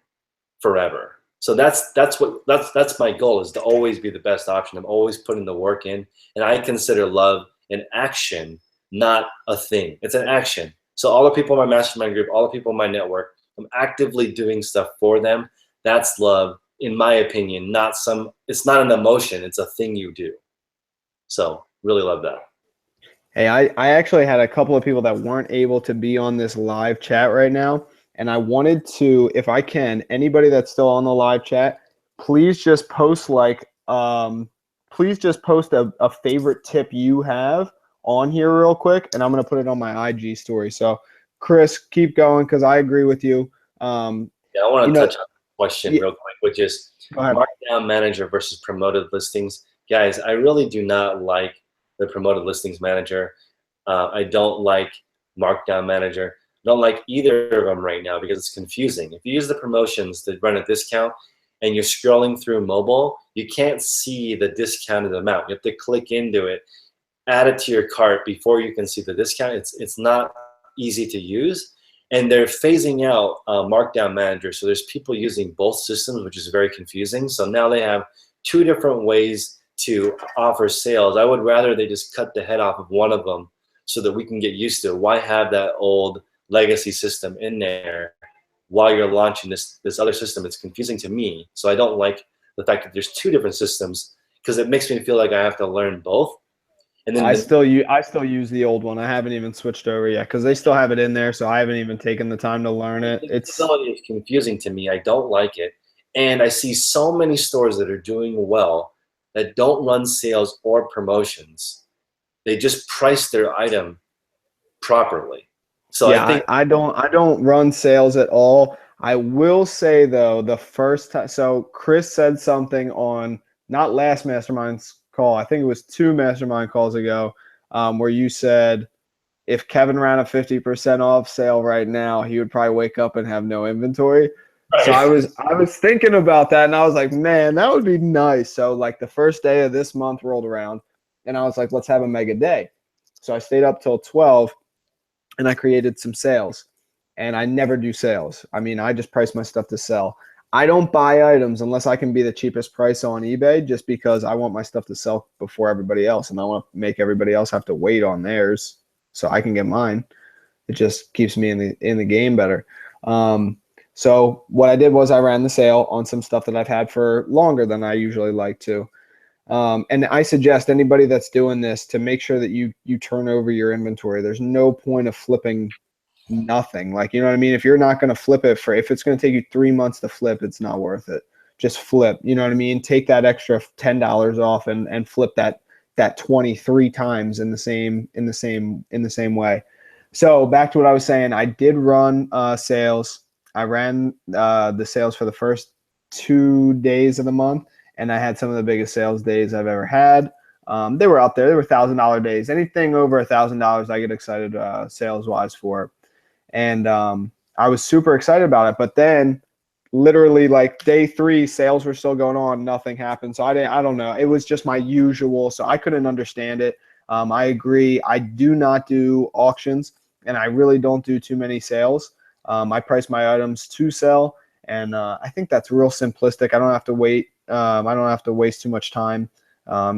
forever. So that's my goal, is to always be the best option. I'm always putting the work in, and I consider love an action, not a thing. It's an action. So all the people in my mastermind group, all the people in my network, I'm actively doing stuff for them. That's love, in my opinion. It's not an emotion. It's a thing you do. So really love that. Hey, I actually had a couple of people that weren't able to be on this live chat right now. And I wanted to, if I can, anybody that's still on the live chat, please just post a favorite tip you have on here real quick, and I'm going to put it on my IG story. So Chris, keep going, because I agree with you. I want to touch on a question real quick, which is markdown manager versus promoted listings. Guys, I really do not like the promoted listings manager. I don't like markdown manager. I don't like either of them right now because it's confusing. If you use the promotions to run a discount and you're scrolling through mobile, you can't see the discounted amount. You have to click into it, add it to your cart before you can see the discount. It's not easy to use. And they're phasing out markdown manager. So there's people using both systems, which is very confusing. So now they have 2 different ways to offer sales. I would rather they just cut the head off of one of them so that we can get used to it. Why have that old legacy system in there while you're launching this other system? It's confusing to me. So I don't like the fact that there's 2 different systems, because it makes me feel like I have to learn both. And then I still use the old one. I haven't even switched over yet because they still have it in there, so I haven't even taken the time to learn it. the It's visibility is confusing to me. I don't like it. And I see so many stores that are doing well that don't run sales or promotions. They just price their item properly. So I Yeah, think I don't run sales at all. I will say though, the first time, so Chris said something on not last mastermind's call, I think it was two mastermind calls ago, where you said if Kevin ran a 50% off sale right now, he would probably wake up and have no inventory. So right. I was thinking about that and I was like, man, that would be nice. So like the first day of this month rolled around and I was like, let's have a mega day. So I stayed up till 12 and I created some sales. And I never do sales. I mean, I just price my stuff to sell. I don't buy items unless I can be the cheapest price on eBay just because I want my stuff to sell before everybody else and I want to make everybody else have to wait on theirs so I can get mine. It just keeps me in the game better. So what I did was I ran the sale on some stuff that I've had for longer than I usually like to. And I suggest anybody that's doing this to make sure that you turn over your inventory. There's no point of flipping nothing. Like, you know what I mean? If you're not going to flip it if it's going to take you 3 months to flip, it's not worth it. Just flip, you know what I mean? Take that extra $10 off and flip that 23 times in the same way. So back to what I was saying, I did run sales. I ran the sales for the first 2 days of the month, and I had some of the biggest sales days I've ever had. They were out there. They were $1,000 days. Anything over $1,000, I get excited sales wise for. And I was super excited about it. But then, literally, like day 3, sales were still going on. Nothing happened. So I don't know. It was just my usual. So I couldn't understand it. I agree. I do not do auctions, and I really don't do too many sales. I price my items to sell, and I think that's real simplistic. I don't have to wait. I don't have to waste too much time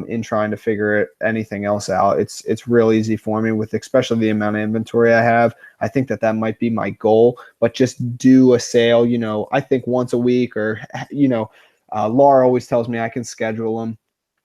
in trying to figure anything else out. It's real easy for me with especially the amount of inventory I have. I think that might be my goal, but just do a sale, I think once a week or, Laura always tells me I can schedule them.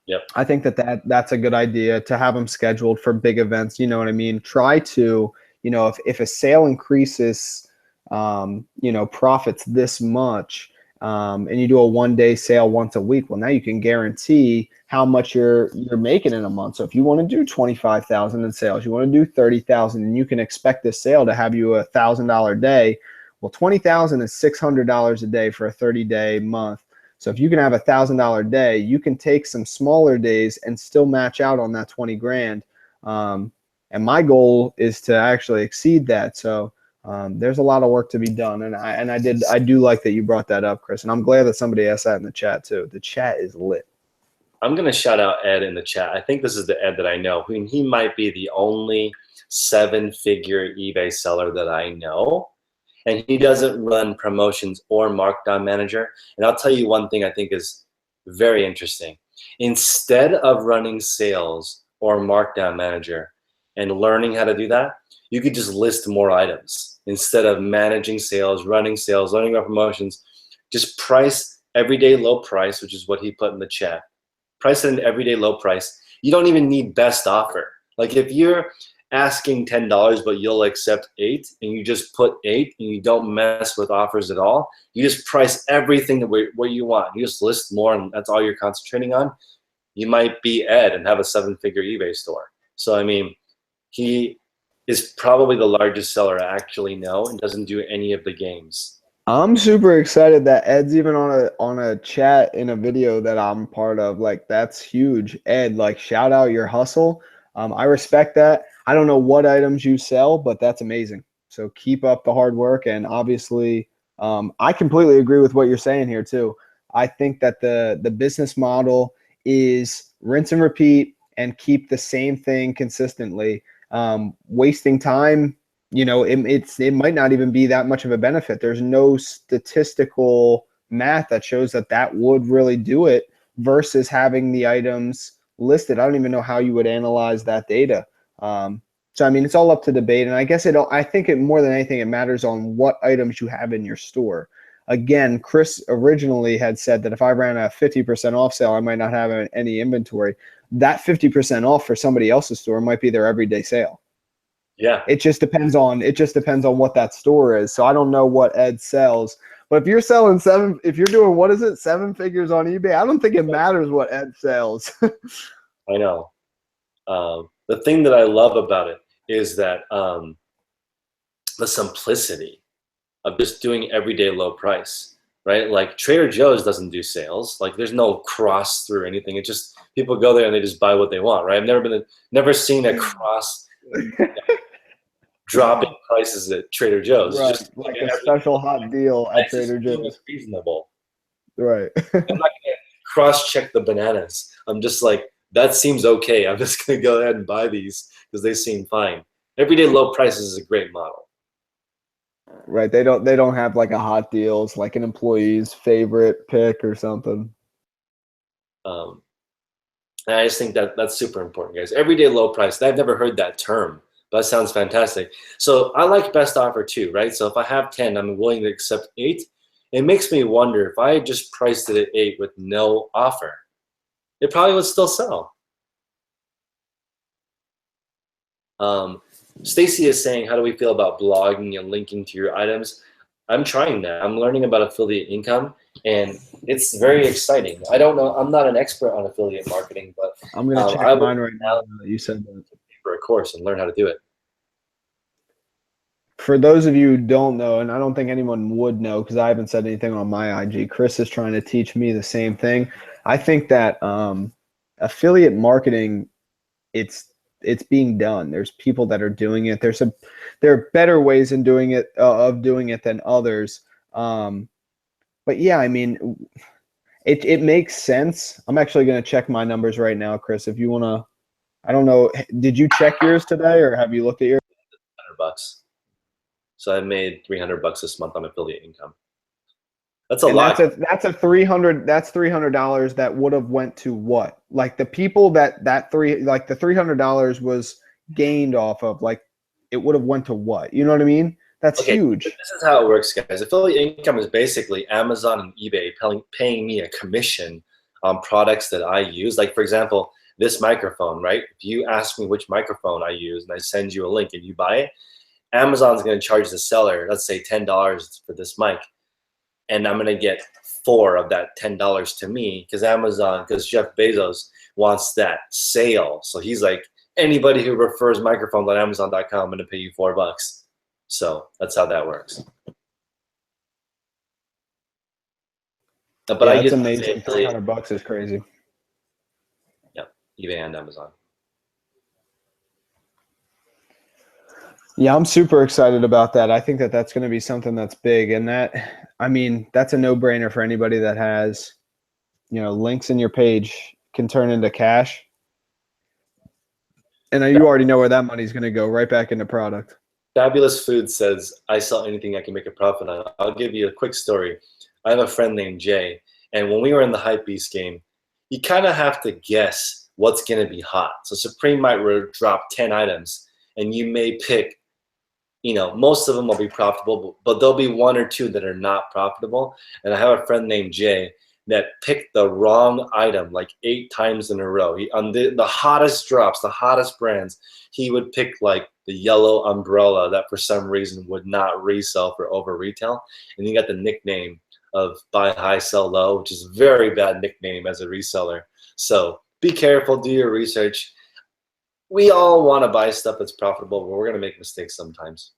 Yep. I think that's a good idea to have them scheduled for big events. You know what I mean? Try to, if a sale increases, profits this much, and you do a 1-day sale once a week, well, now you can guarantee how much you're making in a month. So if you want to do 25,000 in sales, you want to do 30,000, and you can expect this sale to have you $1,000 day. Well, 20,000 is $600 a day for a 30-day month. So if you can have $1,000 day, you can take some smaller days and still match out on that 20 grand. And my goal is to actually exceed that. So there's a lot of work to be done, and I do like that you brought that up, Chris, and I'm glad that somebody asked that in the chat too. The chat is lit. I'm going to shout out Ed in the chat. I think this is the Ed that I know. He might be the only 7-figure eBay seller that I know. And he doesn't run promotions or markdown manager. And I'll tell you one thing I think is very interesting. Instead of running sales or markdown manager and learning how to do that, you could just list more items. Instead of managing sales, learning about promotions, just price everyday low price, which is what he put in the chat. Price it an everyday low price. You don't even need best offer. Like if you're asking $10, but you'll accept 8, and you just put 8 and you don't mess with offers at all, you just price everything what you want. You just list more and that's all you're concentrating on. You might be Ed and have a 7-figure eBay store. So, I mean, he is probably the largest seller I actually know and doesn't do any of the games. I'm super excited that Ed's even on a chat in a video that I'm part of. Like, that's huge. Ed, like, shout out your hustle. I respect that. I don't know what items you sell, but that's amazing. So keep up the hard work. And obviously, I completely agree with what you're saying here too. I think that the business model is rinse and repeat and keep the same thing consistently. Wasting time, it might not even be that much of a benefit. There's no statistical math that shows that would really do it versus having the items listed. I don't even know how you would analyze that data. So, I mean, it's all up to debate. And I guess I think it more than anything, it matters on what items you have in your store. again, Chris originally had said that if I ran a 50% off sale, I might not have any inventory. That 50% off for somebody else's store might be their everyday sale. Yeah. It just depends on what that store is. So I don't know what Ed sells. But if you're selling if you're doing, what is it, 7 figures on eBay, I don't think it matters what Ed sells. I know. The thing that I love about it is that the simplicity of just doing everyday low price, right? Like Trader Joe's doesn't do sales. Like there's no cross through anything. It just, people go there and they just buy what they want, right? I've never seen a cross dropping prices at Trader Joe's. Right, Just like a special hot deal at Trader Joe's. Reasonable. Right. I'm not gonna cross-check the bananas. I'm just like, that seems okay. I'm just gonna go ahead and buy these because they seem fine. Everyday low prices is a great model. Right. They don't have like a hot deals, like an employee's favorite pick or something. And I just think that that's super important, guys. Everyday low price. I've never heard that term, but that sounds fantastic. So I like best offer too, right? So if I have 10, I'm willing to accept 8. It makes me wonder if I just priced it at 8 with no offer, it probably would still sell. Stacy is saying, how do we feel about blogging and linking to your items? I'm trying that. I'm learning about affiliate income, and it's very exciting. I don't know. I'm not an expert on affiliate marketing, but I'm going to check mine right now that you said that. For a course and learn how to do it. For those of you who don't know, and I don't think anyone would know because I haven't said anything on my IG, Chris is trying to teach me the same thing. I think that affiliate marketing, it's being done. There's people that are doing it. There are better ways in doing it than others. But yeah, I mean, it makes sense. I'm actually going to check my numbers right now, Chris. If you want to, I don't know, did you check yours today or have you looked at yours? $100. So I made $300 this month on affiliate income. That's a lot. That's $300 that would have went to what? Like the people the $300 was gained off of, like it would have went to what? You know what I mean? That's huge. This is how it works, guys. Affiliate income is basically Amazon and eBay paying me a commission on products that I use. Like for example, this microphone, right? If you ask me which microphone I use and I send you a link and you buy it, Amazon's going to charge the seller, let's say $10 for this mic. And I'm going to get 4 of that $10 to me because Jeff Bezos wants that sale. So he's like, anybody who refers microphones on Amazon.com, I'm going to pay you $4. So that's how that works. But yeah, that's amazing. $300 is crazy. Yeah, eBay and Amazon. Yeah, I'm super excited about that. I think that that's going to be something that's big, and I mean, that's a no-brainer for anybody that has, links in your page can turn into cash. And you already know where that money's going to go, right back into product. Fabulous Food says, I sell anything I can make a profit on. I'll give you a quick story. I have a friend named Jay, and when we were in the Hypebeast game, you kind of have to guess what's going to be hot. So Supreme might drop 10 items, and you may pick, most of them will be profitable, but there'll be 1 or 2 that are not profitable. And I have a friend named Jay that picked the wrong item like 8 times in a row. On the hottest drops, the hottest brands, he would pick like the yellow umbrella that for some reason would not resell for over retail. And he got the nickname of buy high, sell low, which is a very bad nickname as a reseller. So be careful, do your research. We all want to buy stuff that's profitable, but we're going to make mistakes sometimes.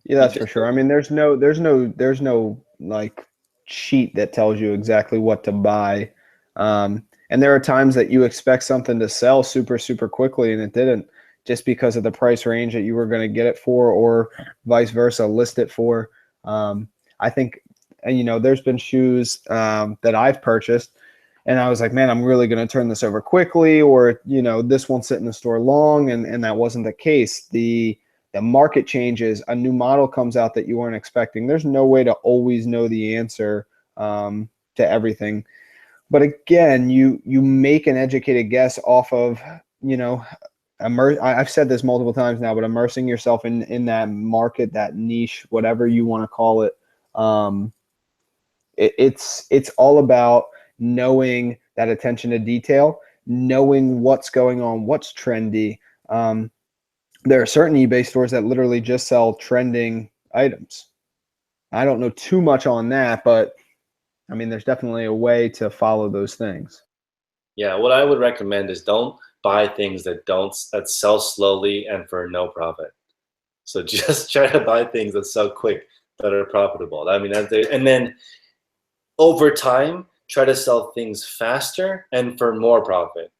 Yeah, that's for sure. I mean, there's no like sheet that tells you exactly what to buy. And there are times that you expect something to sell super, super quickly and it didn't, just because of the price range that you were going to get it for, or vice versa, list it for. I think, there's been shoes that I've purchased and I was like, man, I'm really going to turn this over quickly, or, this won't sit in the store long. And that wasn't the case. The market changes, a new model comes out that you weren't expecting. There's no way to always know the answer to everything. But again, you make an educated guess off of, I've said this multiple times now, but immersing yourself in that market, that niche, whatever you want to call it, Um, it's all about knowing that attention to detail, knowing what's going on, what's trendy. There are certain eBay stores that literally just sell trending items. I don't know too much on that, but I mean, there's definitely a way to follow those things. Yeah, what I would recommend is don't buy things that sell slowly and for no profit. So just try to buy things that sell quick that are profitable. I mean, and then over time, try to sell things faster and for more profit.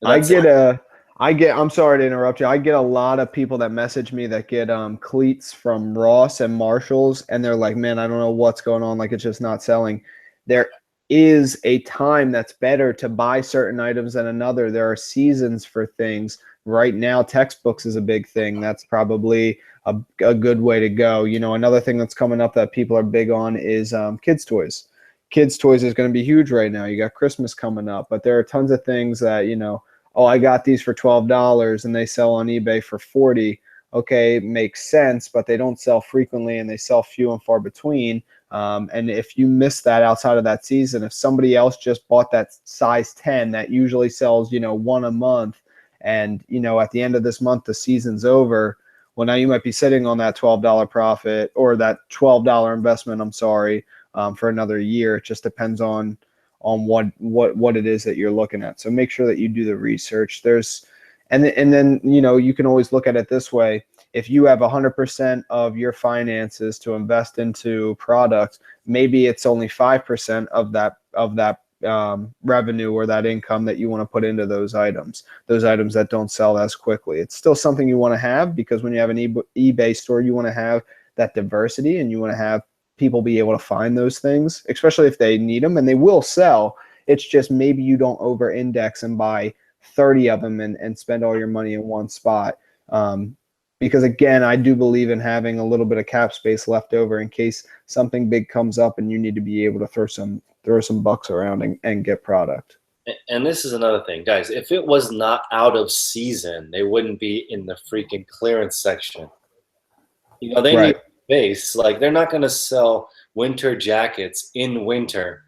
And I that's get a, I get, I'm sorry to interrupt you. I get a lot of people that message me that get cleats from Ross and Marshalls, and they're like, man, I don't know what's going on. Like, it's just not selling. There is a time that's better to buy certain items than another. There are seasons for things. Right now, textbooks is a big thing. That's probably a good way to go. You know, another thing that's coming up that people are big on is kids' toys. Kids' toys is going to be huge right now. You got Christmas coming up, but there are tons of things that, you know, oh, I got these for $12 and they sell on eBay for 40. Okay, it makes sense, but they don't sell frequently and they sell few and far between. And if you miss that outside of that season, if somebody else just bought that size 10 that usually sells, you know, one a month, and, you know, at the end of this month, the season's over, well, now you might be sitting on that $12 profit or that $12 investment, I'm sorry, for another year. It just depends on what it is that you're looking at. So make sure that you do the research. And then, you know, you can always look at it this way. If you have 100% of your finances to invest into products, maybe it's only 5% of that revenue or that income that you want to put into those items that don't sell as quickly. It's still something you want to have, because when you have an eBay store, you want to have that diversity and you want to have people be able to find those things, especially if they need them, and they will sell. It's just maybe you don't over index and buy 30 of them and spend all your money in one spot. Because again, I do believe in having a little bit of cap space left over in case something big comes up and you need to be able to throw some bucks around and get product. And this is another thing, guys. If it was not out of season, they wouldn't be in the freaking clearance section. You know, they Right. need space. Like, they're not going to sell winter jackets in winter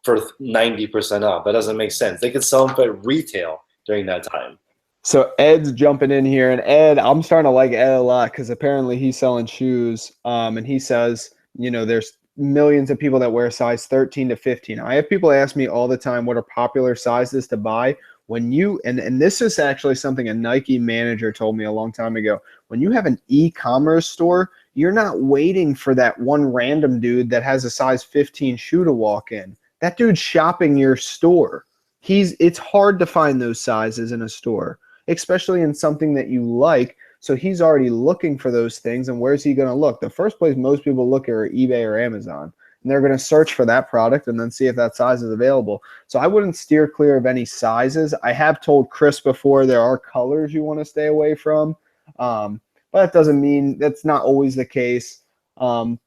for 90% off. That doesn't make sense. They could sell them at retail during that time. So Ed's jumping in here, and Ed, I'm starting to like Ed a lot because apparently he's selling shoes. And he says, you know, there's millions of people that wear size 13 to 15. I have people ask me all the time what are popular sizes to buy. When you and this is actually something a Nike manager told me a long time ago. When you have an e-commerce store, you're not waiting for that one random dude that has a size 15 shoe to walk in. That dude's shopping your store. It's hard to find those sizes in a store, especially in something that you like. So he's already looking for those things. And where's he going to look? The first place most people look are eBay or Amazon. And they're going to search for that product and then see if that size is available. So I wouldn't steer clear of any sizes. I have told Chris before there are colors you want to stay away from. But that doesn't mean that's not always the case.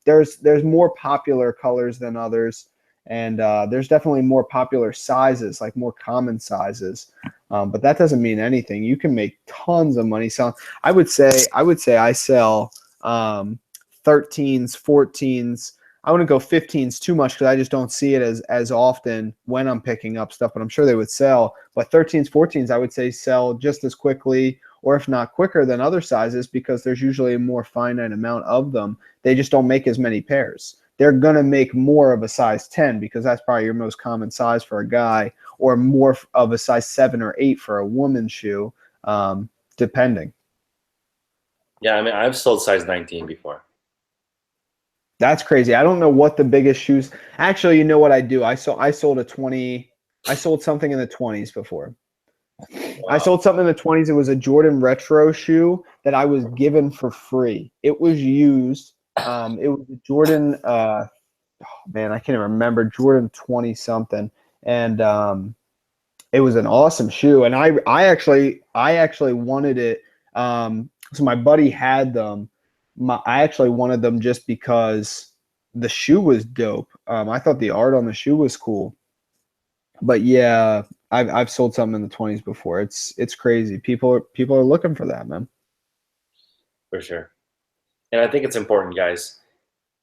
There's more popular colors than others. And there's definitely more popular sizes, like more common sizes. But that doesn't mean anything. You can make tons of money selling. I would say I sell 13s, 14s. I wouldn't go 15s too much because I just don't see it as often when I'm picking up stuff, but I'm sure they would sell. But 13s, 14s, I would say sell just as quickly, or if not quicker than other sizes, because there's usually a more finite amount of them. They just don't make as many pairs. They're going to make more of a size 10 because that's probably your most common size for a guy, or more of a size 7 or 8 for a woman's shoe, depending. Yeah, I mean, I've sold size 19 before. That's crazy. I don't know what the biggest shoes. Actually, you know what I do? I sold a 20. I sold something in the 20s before. I Wow. sold something in the 20s. It was a Jordan retro shoe that I was given for free. It was used. It was a Jordan. Oh man, I can't even remember. Jordan 20 something, and it was an awesome shoe. And I actually wanted it. So my buddy had them. I actually wanted them just because the shoe was dope. I thought the art on the shoe was cool. But yeah, I've sold something in the 20s before. It's crazy. People are looking for that, man. For sure. And I think it's important, guys.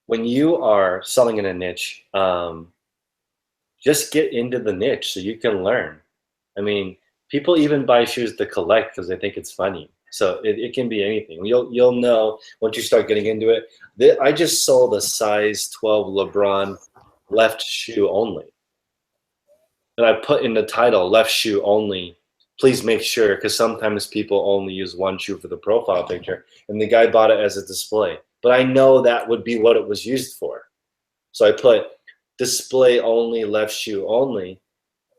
when you are selling in a niche, just get into the niche so you can learn. I mean, people even buy shoes to collect because they think it's funny. So it can be anything. You'll know once you start getting into it. I just sold a size 12 LeBron left shoe only. And I put in the title, left shoe only. Please make sure, because sometimes people only use one shoe for the profile picture. And the guy bought it as a display. But I know that would be what it was used for. So I put display only, left shoe only.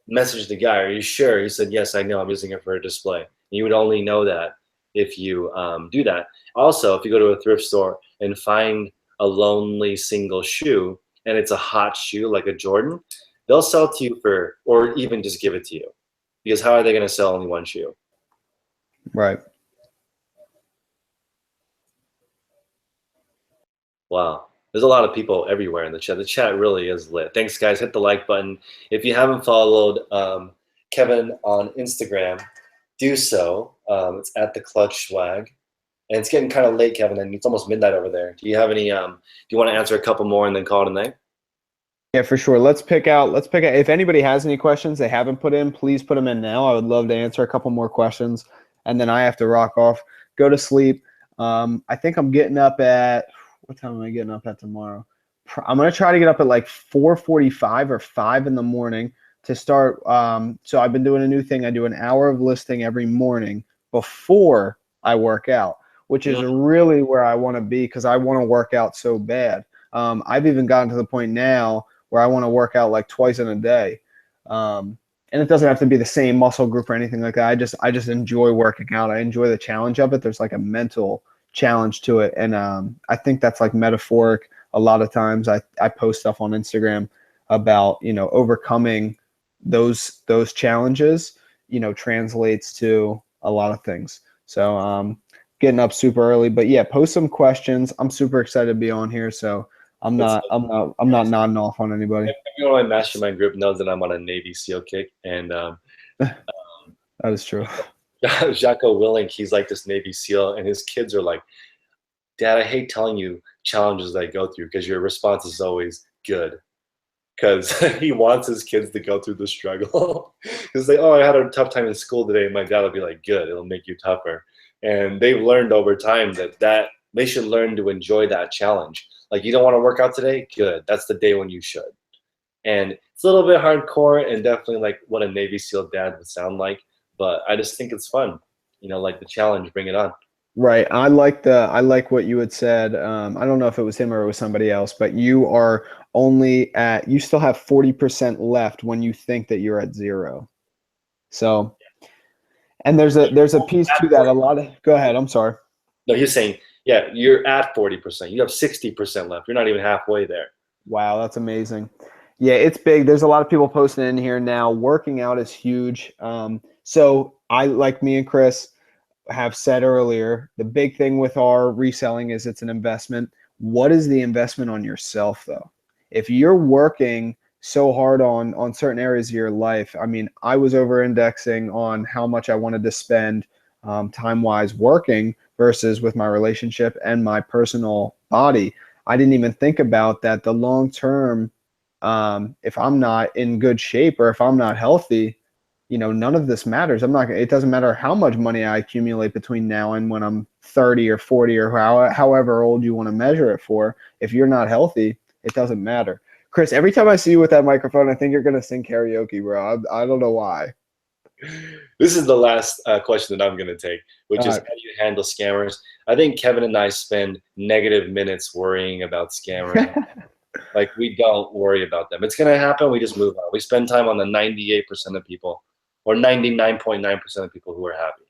Message the guy, are you sure? He said, yes, I know, I'm using it for a display. And you would only know that if you do that. Also, if you go to a thrift store and find a lonely single shoe, and it's a hot shoe like a Jordan, they'll sell to you for, or even just give it to you. Because how are they going to sell only one shoe? Right. Wow. There's a lot of people everywhere in the chat. The chat really is lit. Thanks, guys. Hit the like button. If you haven't followed Kevin on Instagram, do so. It's at the Clutch Swag. And it's getting kind of late, Kevin, and it's almost midnight over there. Do you have any, do you want to answer a couple more and then call it a night? Yeah, for sure. Let's pick out, if anybody has any questions they haven't put in, please put them in now. I would love to answer a couple more questions. And then I have to rock off, go to sleep. I think I'm getting up at, what time am I getting up at tomorrow? I'm going to try to get up at like 4:45 or 5 in the morning to start. So I've been doing a new thing. I do an hour of listing every morning before I work out, which is really where I want to be because I want to work out so bad. I've even gotten to the point now where I want to work out like twice in a day. And it doesn't have to be the same muscle group or anything like that. I just enjoy working out. I enjoy the challenge of it. There's like a mental challenge to it. And I think that's like metaphoric. A lot of times I post stuff on Instagram about, you know, overcoming those challenges, you know, translates to a lot of things. So getting up super early, but yeah, post some questions. I'm super excited to be on here. So I'm not nodding off on anybody. Everyone in my mastermind group knows that I'm on a Navy SEAL kick, and that is true. Jocko Willink, he's like this Navy SEAL, and his kids are like, Dad, I hate telling you challenges I go through because your response is always good. Because he wants his kids to go through the struggle. Because they, oh, I had a tough time in school today, and my dad will be like, good, it'll make you tougher. And they've learned over time that they should learn to enjoy that challenge. Like, you don't want to work out today? Good. That's the day when you should. And it's a little bit hardcore and definitely like what a Navy SEAL dad would sound like. But I just think it's fun. You know, like the challenge, bring it on. Right. I like what you had said. I don't know if it was him or it was somebody else, but you are you still have 40% left when you think that you're at 0. So, and there's a piece to that. Go ahead. I'm sorry. No, you're saying, yeah, you're at 40%. You have 60% left. You're not even halfway there. Wow, that's amazing. Yeah, it's big. There's a lot of people posting in here now. Working out is huge. So I, like me and Chris have said earlier, the big thing with our reselling is it's an investment. What is the investment on yourself, though? If you're working so hard on certain areas of your life, I mean, I was over-indexing on how much I wanted to spend time-wise working versus with my relationship and my personal body. I didn't even think about that the long term, if I'm not in good shape or if I'm not healthy, you know, none of this matters. It doesn't matter how much money I accumulate between now and when I'm 30 or 40 or however old you want to measure it for. If you're not healthy, it doesn't matter. Chris, every time I see you with that microphone, I think you're going to sing karaoke, bro. I don't know why. This is the last question that I'm going to take, which is how do you handle scammers? I think Kevin and I spend negative minutes worrying about scammers. Like, we don't worry about them. It's going to happen. We just move on. We spend time on the 98% of people or 99.9% of people who are happy.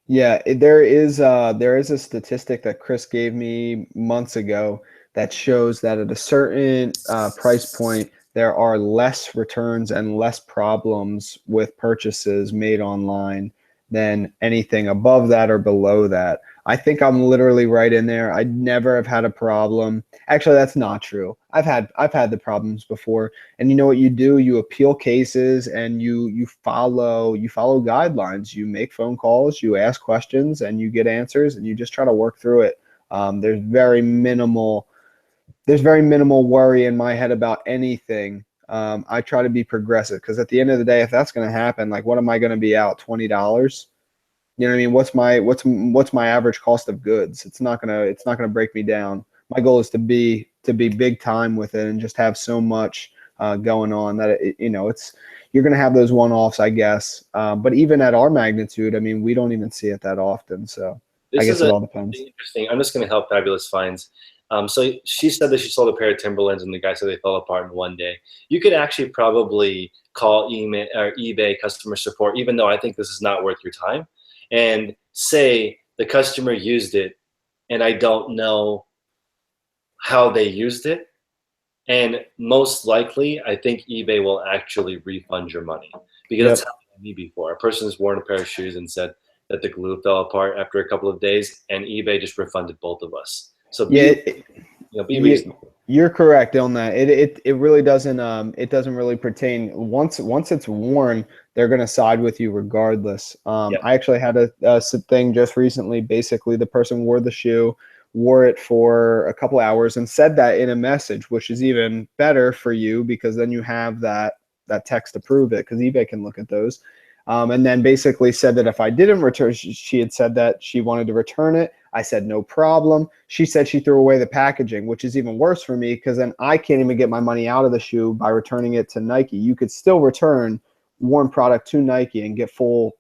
Yeah, there is a statistic that Chris gave me months ago that shows that at a certain price point, there are less returns and less problems with purchases made online than anything above that or below that. I think I'm literally right in there. I never have had a problem. Actually, that's not true. I've had the problems before. And you know what you do? You appeal cases and you follow guidelines. You make phone calls, you ask questions, and you get answers, and you just try to work through it. There's very minimal there's very minimal worry in my head about anything. I try to be progressive because at the end of the day, if that's going to happen, like what am I going to be out $20? You know what I mean? What's my average cost of goods? It's not gonna break me down. My goal is to be big time with it and just have so much going on that you're gonna have those one-offs, I guess. But even at our magnitude, I mean, we don't even see it that often. So I This guess is it a all depends. interesting. I'm just going to help Fabulous Finds. So she said that she sold a pair of Timberlands, and the guy said they fell apart in one day. You could actually probably call email or eBay customer support, even though I think this is not worth your time, and say the customer used it, and I don't know how they used it. And most likely, I think eBay will actually refund your money because it's Yep. happened to me before. A person has worn a pair of shoes and said that the glue fell apart after a couple of days, and eBay just refunded both of us. So Yeah. be Yeah, reasonable. you're correct on that. It really doesn't really pertain once it's worn, they're gonna side with you regardless. Yeah. I actually had a thing just recently. Basically, the person wore the shoe, wore it for a couple hours, and said that in a message, which is even better for you because then you have that text to prove it because eBay can look at those. And then basically said that if I didn't return, she had said that she wanted to return it. I said, no problem. She said she threw away the packaging, which is even worse for me because then I can't even get my money out of the shoe by returning it to Nike. You could still return worn product to Nike and get all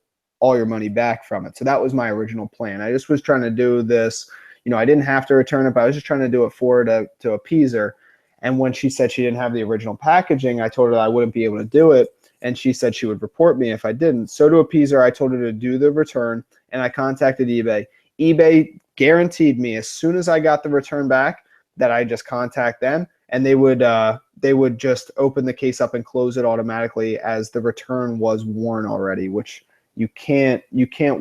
your money back from it. So that was my original plan. I just was trying to do this. I didn't have to return it, but I was just trying to do it for her to appease her. And when she said she didn't have the original packaging, I told her that I wouldn't be able to do it. And she said she would report me if I didn't. So to appease her, I told her to do the return, and I contacted eBay. eBay guaranteed me as soon as I got the return back that I just contact them, and they would just open the case up and close it automatically as the return was worn already, which you can't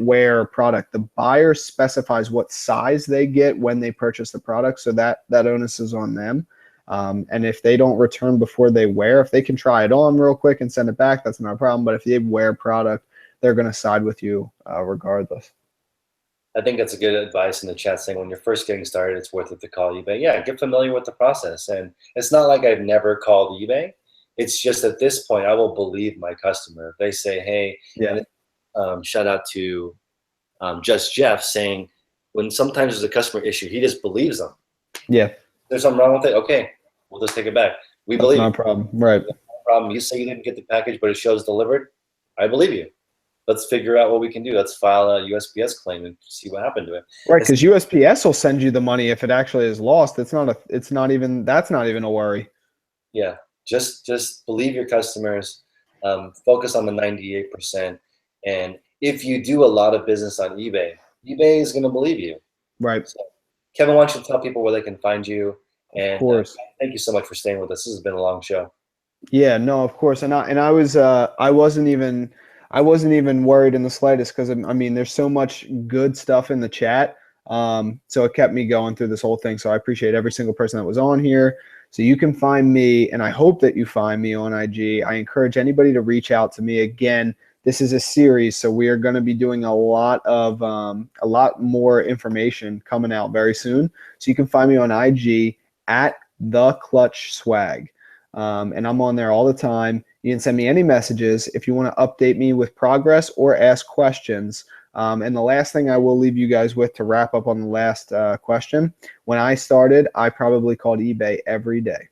wear a product. The buyer specifies what size they get when they purchase the product, so that onus is on them. And if they don't return before they wear, if they can try it on real quick and send it back, that's not a problem. But if they wear product, they're going to side with you regardless. I think that's a good advice in the chat saying when you're first getting started, it's worth it to call eBay. Yeah, get familiar with the process. And it's not like I've never called eBay. It's just at this point, I will believe my customer. If they say, hey, Yeah. and shout out to Just Jeff saying, when sometimes there's a customer issue, he just believes them. Yeah. There's something wrong with it? Okay, we'll just take it back. We That's believe not you. a problem. Right. No problem. You say you didn't get the package, but it shows delivered. I believe you. Let's figure out what we can do. Let's file a USPS claim and see what happened to it. Right, because USPS will send you the money if it actually is lost. That's not even a worry. Yeah, just believe your customers. Focus on the 98%. And if you do a lot of business on eBay, eBay is going to believe you. Right. So, Kevin, why don't you tell people where they can find you? And Of course. thank you so much for staying with us. This has been a long show. Yeah, no, of course. I wasn't even worried in the slightest because I mean there's so much good stuff in the chat. So it kept me going through this whole thing. So I appreciate every single person that was on here. So you can find me, and I hope that you find me on IG. I encourage anybody to reach out to me. Again, this is a series, so we are going to be doing a lot more information coming out very soon. So you can find me on IG at the Clutch Swag. And I'm on there all the time. You can send me any messages if you want to update me with progress or ask questions. And the last thing I will leave you guys with to wrap up on the last question, when I started, I probably called eBay every day.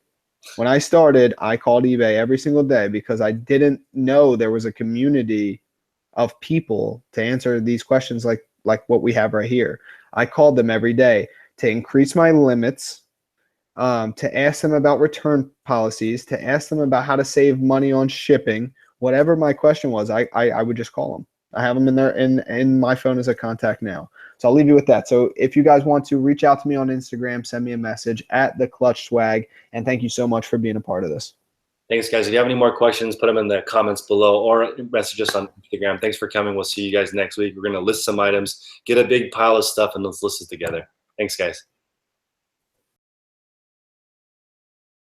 When I started, I called eBay every single day because I didn't know there was a community of people to answer these questions like what we have right here. I called them every day to increase my limits, to ask them about return policies, to ask them about how to save money on shipping. Whatever my question was, I would just call them. I have them in there in my phone as a contact now. So I'll leave you with that. So if you guys want to reach out to me on Instagram, send me a message at the Clutch Swag. And thank you so much for being a part of this. Thanks, guys. If you have any more questions, put them in the comments below or message us on Instagram. Thanks for coming. We'll see you guys next week. We're going to list some items, get a big pile of stuff, and let's list it together. Thanks, guys.